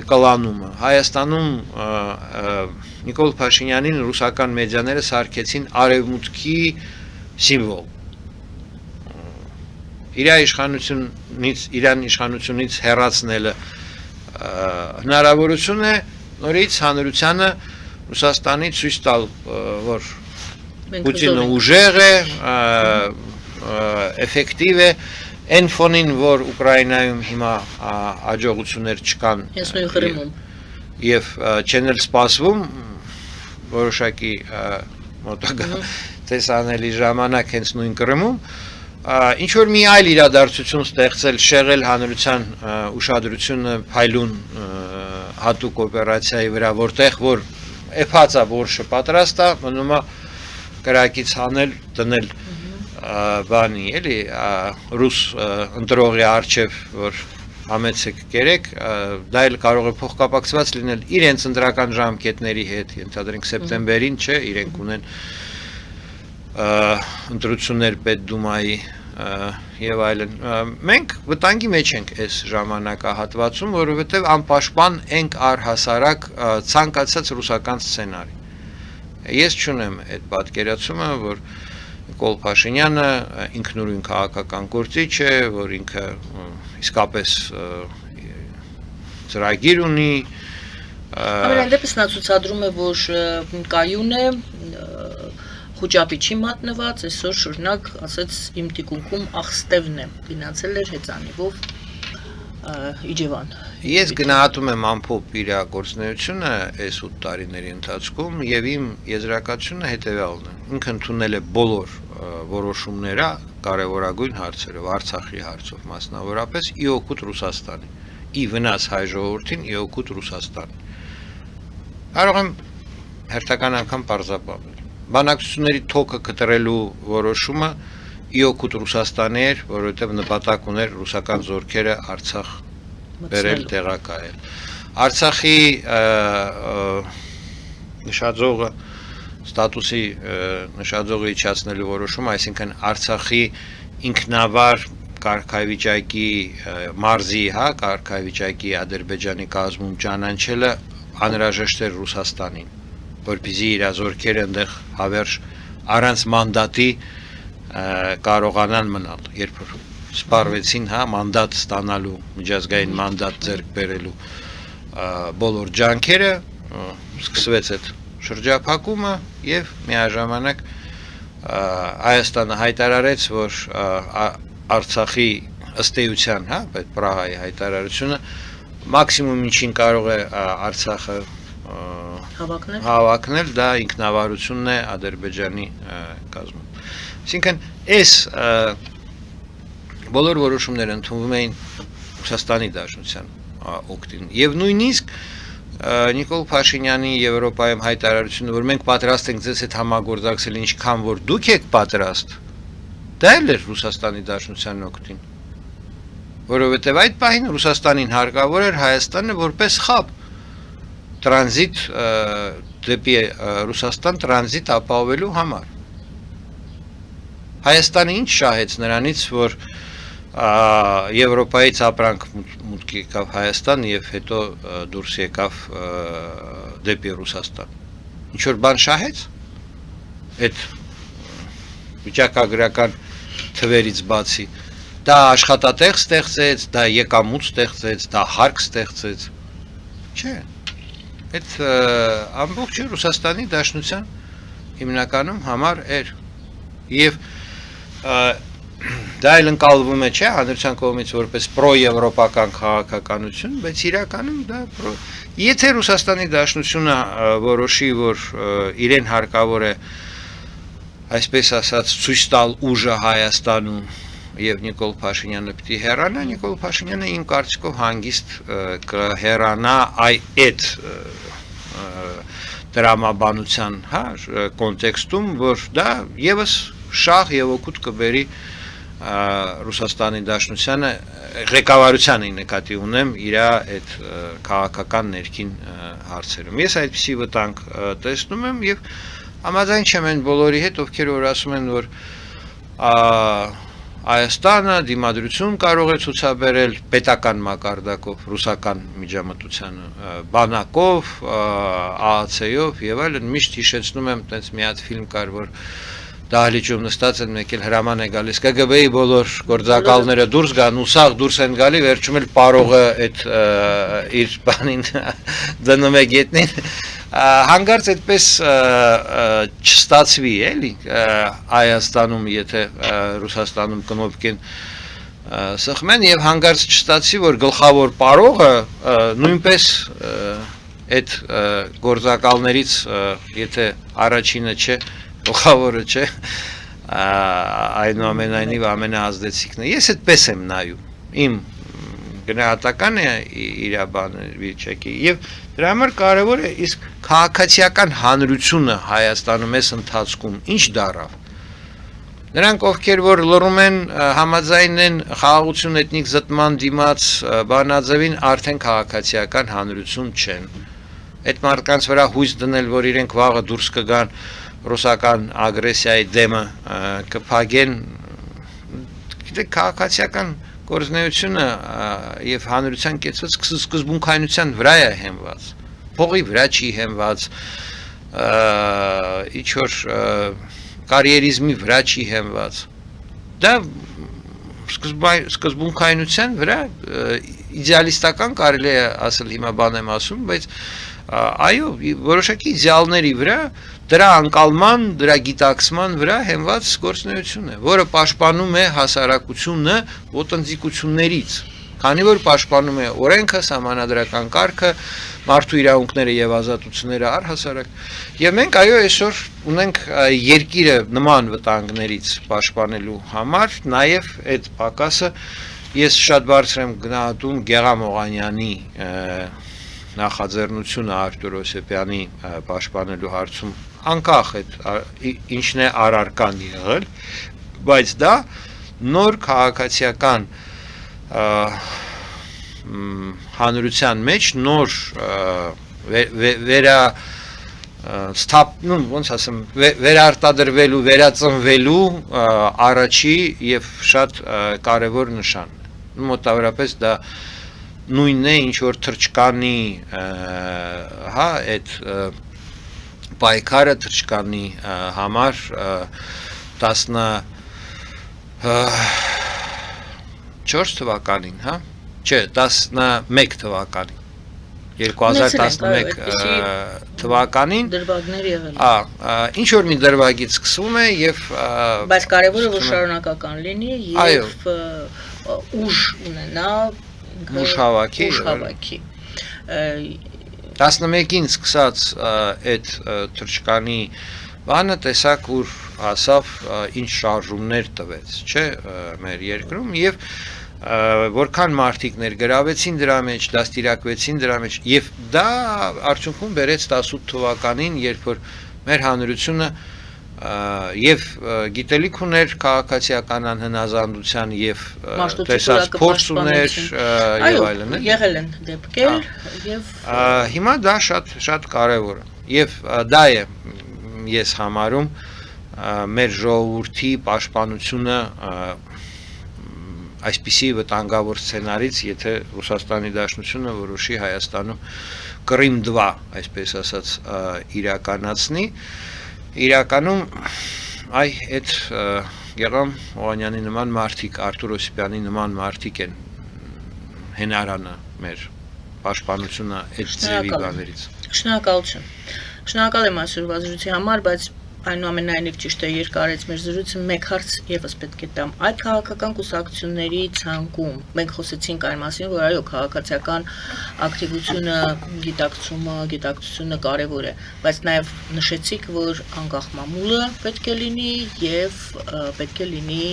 կլանումը, Հայաստանում Նիկոլ Փաշինյանին ռուսական մեդիաները սարքեցին արևմուտքի սիմվոլ։ Իրան իշխանությունից հեռացնելը հնարավորություն է նորից հանրությանը Ռուսաստանի ցույց տալ, որ Պուտինը ուժեղ է, էֆեկտիվ է, այն ֆոնին, որ Ուկրաինայում հիմա աջակցություններ չկան եւ չեն էլ սպասվում որոշակի մոտակա տեսանելի ժամանակ հենց նույն Կրիմում ինչ որ մի այլ իրադարձություն ստեղծել, շեղել հանրության ուշադրությունը փայլուն հատուկ օպերացիայի վրա, որտեղ որ էփածա որշը պատրաստ է, մնում է կրակից հանել, դնել բանի, էլի ռուս ընտրողի արչև, որ համեցեք կերեք, դա էլ կարող է փոխկապակցված լինել իրենց ընտրական ժամկետների հետ, ենթադրենք սեպտեմբերին, չէ, իրենք ունեն ընտրություններ Պետդումայի եւ այլն մենք վտանգի մեջ ենք այս ժամանակահատվածում որովհետեւ անպաշտպան ենք առհասարակ ցանկացած ռուսական սցենարի ես չունեմ այդ պատկերացումը որ Նիկոլ Փաշինյանը ինքնուրույն քաղաքական գործիչ է որ ինքը իսկապես ծրագիր ունի ամենայն դեպս նա ցուցադրում է որ կայուն է խոճապիչի մատնված, այսօր շուրնակ ասեց իմ տիկունքում աղստևն է, գնացել էր հեծանիվով Իջևան։ Ես գնահատում եմ ամփոփ իր գործունեությունը այս 8 տարիների ընթացքում եւ իմ եզրակացությունը հետեւյալն է։ Ինքը ընդունել է բոլոր որոշումները կարևորագույն հարցերով, Արցախի հարցով մասնավորապես ի օգուտ Ռուսաստանի, ի վնաս հայ ժողովրդին, ի օգուտ Ռուսաստանի։ Կարող եմ հերթական անգամ պարզաբանել բանակցությունների թոքը կտրելու որոշումը ի օգուտ Ռուսաստանի էր, որովհետև նպատակ ուներ ռուսական զորքերը Արցախ բերել տեղակայել։ Արցախի նշաձողը ստատուսի նշաձողը իջացնելու որոշումը, այսինքն Արցախի ինքնավար կարգավիճակի մարզի, հա, կարգավիճակի Ադրբեջանի կազմում ճանաչելը անհրաժեշտ էր Ռուսաստանին, որպեսզի իր զորքերը այնտեղ հավերժ առանց մանդատի կարողանան մնալ, երբ սպառվեցին, հա, մանդատ ստանալու, միջազգային մանդատ ձեռք բերելու բոլոր ջանքերը, սկսվեց այդ շրջափակումը եւ միաժամանակ Հայաստանը հայտարարեց, որ Արցախի ըստ էության, հա, այդ Պրահայի հայտարարությունը մաքսիմում ինչին կարող է Արցախը հավակնել, դա ինքնավարությունն է Ադրբեջանի կազմում։ Այսինքն այս բոլոր որոշումները ընդունվում էին Ռուսաստանի Դաշնության օգտին եւ նույնիսկ Նիկոլ Փաշինյանի Եվրոպայում հայտարարությունը, որ մենք պատրաստ ենք ձեզ հետ համագործակցել, ինչքան որ դուք եք պատրաստ, դա էլ էր Ռուսաստանի Դաշնության օգտին, որովհետեւ այդ պահին Ռուսաստանին հարկավոր էր Հայաստանը որպես խապ տրանզիտ դեպի Ռուսաստան տրանզիտ ապահովելու համար։ Հայաստանը ինչ շահեց նրանից, որ Եվրոպայից ապրանք մուտք եկավ Հայաստան եւ հետո դուրս եկավ դեպի Ռուսաստան։ Ինչ որ բան շահեց։ Այդ վիճակագրական թվերից բացի դա աշխատատեղ ստեղծեց, դա եկամուտ ստեղծեց, դա հարկ ստեղծեց։ չէ։ Այդ ամբողջ Ռուսաստանի Դաշնության հիմնականում համար էր եւ դա էլ ընկալվում է չէ հանրության կողմից որպես պրոեվրոպական քաղաքականություն, բայց իրականում դա եթե Ռուսաստանի Դաշնությունը որոշի, որ իրեն հարկավոր է այսպես ասած ցույց տալ ուժը Հայաստանում եւ Նիկոլ Փաշինյանը պիտի հեռանա, Նիկոլ Փաշինյանը իմ կարծիքով հանգիստ կհեռանա այդ դրամաբանության, հա, կոնտեքստում, որ դա եւս շահ եւ օգուտ կբերի Ռուսաստանի Դաշնությանը ղեկավարությանը նկատի ունեմ իր այդ քաղաքական ներքին հարցերում։ Ես այդպիսի վտանգ տեսնում եմ եւ համաձայն չեմ այն բոլորի հետ, ովքեր որ ասում են, որ Հայաստանը դիմադրություն կարող է ցուցաբերել պետական մակարդակով ռուսական միջամտությանը, բանակով, ԱԱՑ-ով եւ այլն, միշտ հիշեցնում եմ, տենց մի հատ ֆիլմ կար, որ դահլիճում նստած են մեկ էլ հրաման է գալիս ԿԳԲ-ի բոլոր գործակալները դուրս գան, ուսաղ դուրս են գալի, վերջում էլ պարողը այդ իր բանին դնում է գետնին, հանգարց այդպես չստացվի, էլի, Հայաստանում, եթե Ռուսաստանում կնոպկեն սխմեն եւ հանգարց չստացվի, որ գլխավոր պարողը նույնպես այդ գործակալներից, եթե առաջինը չէ, գլխավորը չէ, այնուամենայնիվ ամենաազդեցիկն է։ Ես այդպես եմ նայում, իմ գնահատական է իր վիճակի եւ դրա համար կարեւոր է իսկ քաղաքացիական հանրությունը Հայաստանում այս ընթացքում ինչ դարավ։ Նրանք ովքեր որ լռում են, համաձայն են խաղաղություն էթնիկ զտման դիմաց բանաձևին, արդեն քաղաքացիական հանրություն չեն։ Այդ մարդկանց վրա հույս դնել, որ իրենք վաղը դուրս կգան ռուսական ագրեսիայի դեմը կփակեն, գիտեք, քաղաքացիական գործունեությունը եւ հանրության կեցված սկզբունքայնության վրա է հենված, փողի վրա չի հենված, ինչ որ կարիերիզմի վրա չի հենված։ Դա սկզբունքայնության վրա իդեալիստական կարելի է ասել, հիմա բան եմ ասում, բայց այո, որոշակի իդեալների վրա դրա անկալման, դրա գիտակցման վրա հենված գործունեություն է, որը պաշտպանում է հասարակությունը ոտնձգություններից, քանի որ պաշտպանում է օրենքը, սահմանադրական կարգը, մարդու իրավունքները եւ ազատությունները առհասարակ։ Եվ մենք այո այսօր ունենք երկիրը նման վտանգներից պաշտպանելու համար, նաեւ այդ պակասը ես շատ բարձր եմ գնահատում Գեղամ Օղանյանի նախաձեռնությունը Արտուր Օսիպյանի պաշտպանելու հարցում, անկախ այդ ինչն է առարկան եղել, բայց դա նոր քաղաքացիական հանրության մեջ նոր ոնց ասեմ, վերարտադրվելու, վերածնվելու առաջի եւ շատ կարեւոր նշան է։ Մոտավորապես դա նույնն է, ինչ որ թրջկանի, հա, այդ պայքարը թրջկանի համար 14 թվականին, հա, չէ, 11 թվականին, 2011 թվականին դրվագներ եղել։ Ինչ որ մի դրվագից սկսվում է եւ բայց կարևորը որ շարունակական լինի եւ ուժ ունենա, ուժ հավաքի 11-ին սկսած այդ թրջկանի բանը տեսակ որ հասավ ինչ շարժումներ տվեց, չէ, մեր երկրում եւ որքան մարդիկ ներգրավեցին դրա մեջ, դաստիարակվեցին դրա մեջ եւ դա արդյունքում բերեց 18 թվականին, երբ որ մեր հանրությունը եւ գիտելիք ուներ քաղաքացիական անհնազանդության եւ տեսած փորձ ուներ եւ այլն։ Եղել են դեպքեր եւ հիմա դա շատ կարեւոր է եւ դա է ես համարում մեր ժողովրդի պաշտպանությունը այսպիսի վտանգավոր սցենարից, եթե Ռուսաստանի Դաշնությունը որոշի Հայաստանում Կրիմ 2, այսպես ասած, իրականացնի, իրականում այդ Գեղամ Օղանյանի նման մարդիկ, Արտուր Օսիպյանի նման մարդիկ են հենարանը մեր պաշտպանությունը այդ ձևի բաներից։ Շնորհակալություն։ Շնորհակալ եմ այսօրվա զրույցի համար, բայց այնուամենայնիվ ճիշտ է երկարեց մեր զրույցը մեկ հարց եւս պետք է տամ։ Այդ քաղաքական կուսակցությունների ցանկում մենք խոսեցինք այն մասին, որ այո, քաղաքացիական ակտիվությունը, գիտակցությունը կարևոր է, բայց նաեւ նշեցիք, որ անկախ մամուլը պետք է լինի եւ պետք է լինի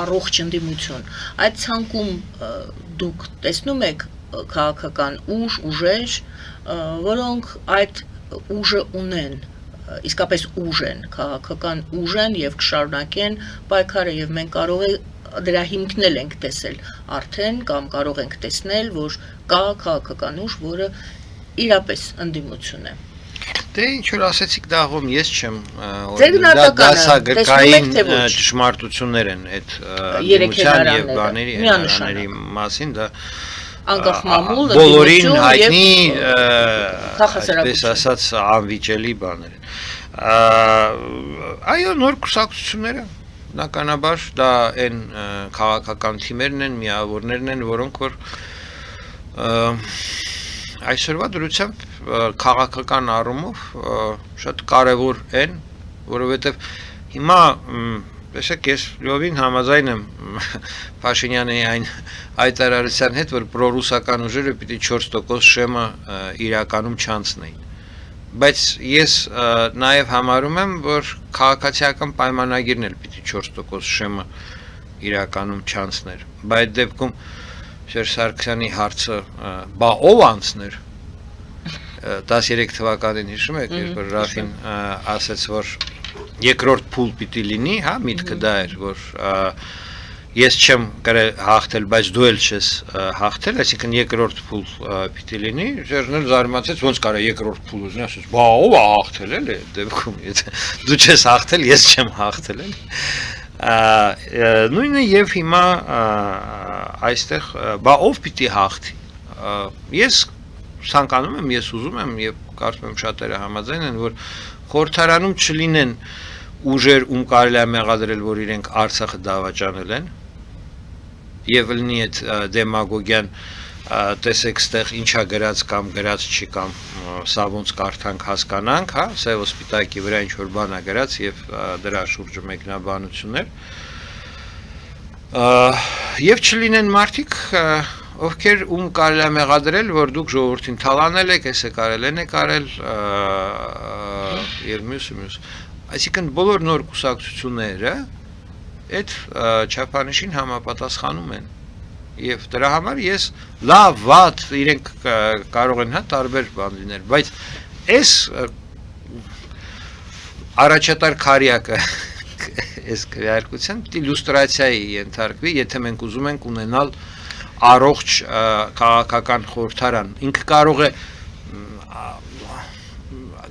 առողջ ընդդիմություն։ Այդ ցանկում դուք տեսնում եք քաղաքական ուժեր, որոնք այդ ուժը ունեն, իսկապես ուժ են, քաղաքական ուժ են եւ կշարունակեն պայքարը եւ մենք կարող է դրա հիմքն ենք տեսել արդեն կամ կարող ենք տեսնել, որ կա քաղաքական ուժ, որը իրապես ընդդիմություն է։ Դե ինչ որ ասեցիք դաղում ես չեմ դասագրքային ճշմարտություններ են այդ ընդդիմության եւ բաների մասին դա անկախ մամուլ բոլորին հայտնի այսպես ասած անվիճելի բաներ են։ Այո, նոր կուսակցությունները բնականաբար դա այն քաղաքական թիմերն են, միավորներն են, որոնք որ այսօրվա դրությամբ քաղաքական առումով շատ կարևոր են, որովհետև հիմա տեսեք ես լիովին համաձայն եմ Փաշինյանի այն հայտարարության հետ, որ պրոռուսական ուժերը պիտի 4% շեմը իրականում չանցնեին։ Բայց ես նաև համարում եմ, որ քաղաքացիական պայմանագիրն էլ պիտի 4% շեմը իրականում չանցներ։ Բայց դեպքում Սերժ Սարգսյանի հարցը բա ով անցներ 13 թվականին հիշում եք, երբ որ Ռաֆին ասաց, որ երկրորդ փուլ պիտի լինի, հա, միտքը դա էր, որ ես չեմ կարել հաղթել, բայց դու էլ չես հաղթել, այսինքն երկրորդ փուլ պիտի լինի, Սերժն էլ զարմացեց, ոնց կարա երկրորդ փուլ ուզենի, ասաց, բա ով է հաղթել էլի, դեպքում, եթե դու չես հաղթել, ես չեմ հաղթել էլի։ Նույնը եւ հիմա այստեղ բա ով պիտի հաղթի։ Ես ցանկանում եմ, ես ուզում եմ եւ կարծում եմ շատերը համաձայն են, որ խորհրդարանում չլինեն ուժեր, ում կարելի է մեղադրել, որ իրենք Արցախը դավաճանել են, եւ լինի այդ դեմագոգիան, տեսեք ստեղ ինչա գրած կամ գրած չի կամ սա ոնց կարդանք հասկանանք, հա, սև սպիտակի վրա ինչ որ բան է գրած եւ դրա շուրջը մեկնաբանություններ, եւ չլինեն մարդիկ, ովքեր ում կարելի է մեղադրել, որ դուք ժողովրդին թալանել եք, էս եք արել, են եք արել, եւ մյուս։ Այսինքն բոլոր նոր կուսակցությունները այդ չափանիշին համապատասխանում են։ Եվ դրա համար ես լավ, վատ, իրենք կարող են հա տարբեր բան լինել, բայց այս առաջատար քարյակը այս քվեարկության իլյուստրացիայի ենթարկվի, եթե մենք ուզում ենք ունենալ առողջ քաղաքական խորհրդարան, ինքը կարող է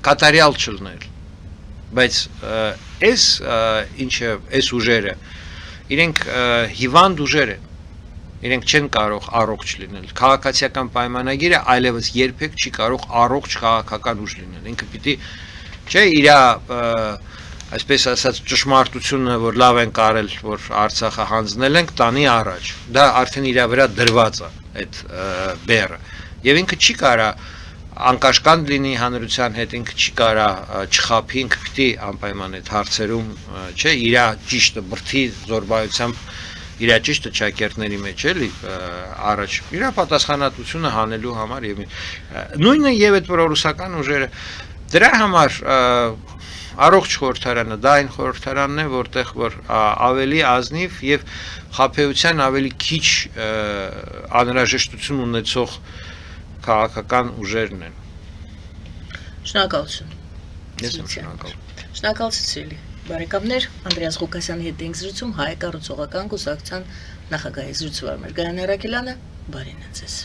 կատարյալ չլինել, բայց այս ինչը այս ուժերը իրենք հիվանդ ուժեր են, իրենք չեն կարող առողջ լինել, քաղաքացիական պայմանագիրը այլևս երբեք չի կարող առողջ քաղաքական ուժ լինել, ինքը պիտի չէ իր այսպես ասած ճշմարտությունը, որ լավ են կարել, որ Արցախը հանձնել ենք, տանի առաջ, դա արդեն իր վրա դրված է այդ բեռը, եւ ինքը չի կարա անկաշկանդ լինի հանրության հետ, ինքը չի կարա չխափի, ինքը պիտի անպայման այդ հարցերում, չէ, իր ճիշտը բրդի զորբայությամբ, իր ճիշտը ճակերտների մեջ էլի առաջ, իր պատասխանատվությունը հանելու համար եւ նույնը եւ այդ պրոռուսական ուժերը դրա համար առողջ խորհրդարանը դա այն խորհրդարանն է, որտեղ որ ավելի ազնիվ եւ խաբեության ավելի քիչ անհրաժեշտություն ունեցող քաղաքական ուժերն են։ Շնորհակալություն։ Ես եմ շնորհակալ։ Շնորհակալություն Սիրելի բարեկամներ, Անդրեաս Ղուկասյանի հետ ենք զրուցում Հայ կառուցողական կուսակցության նախագահի զրուցվար մեր Գայան Արաքելյանը, բարին ձեզ։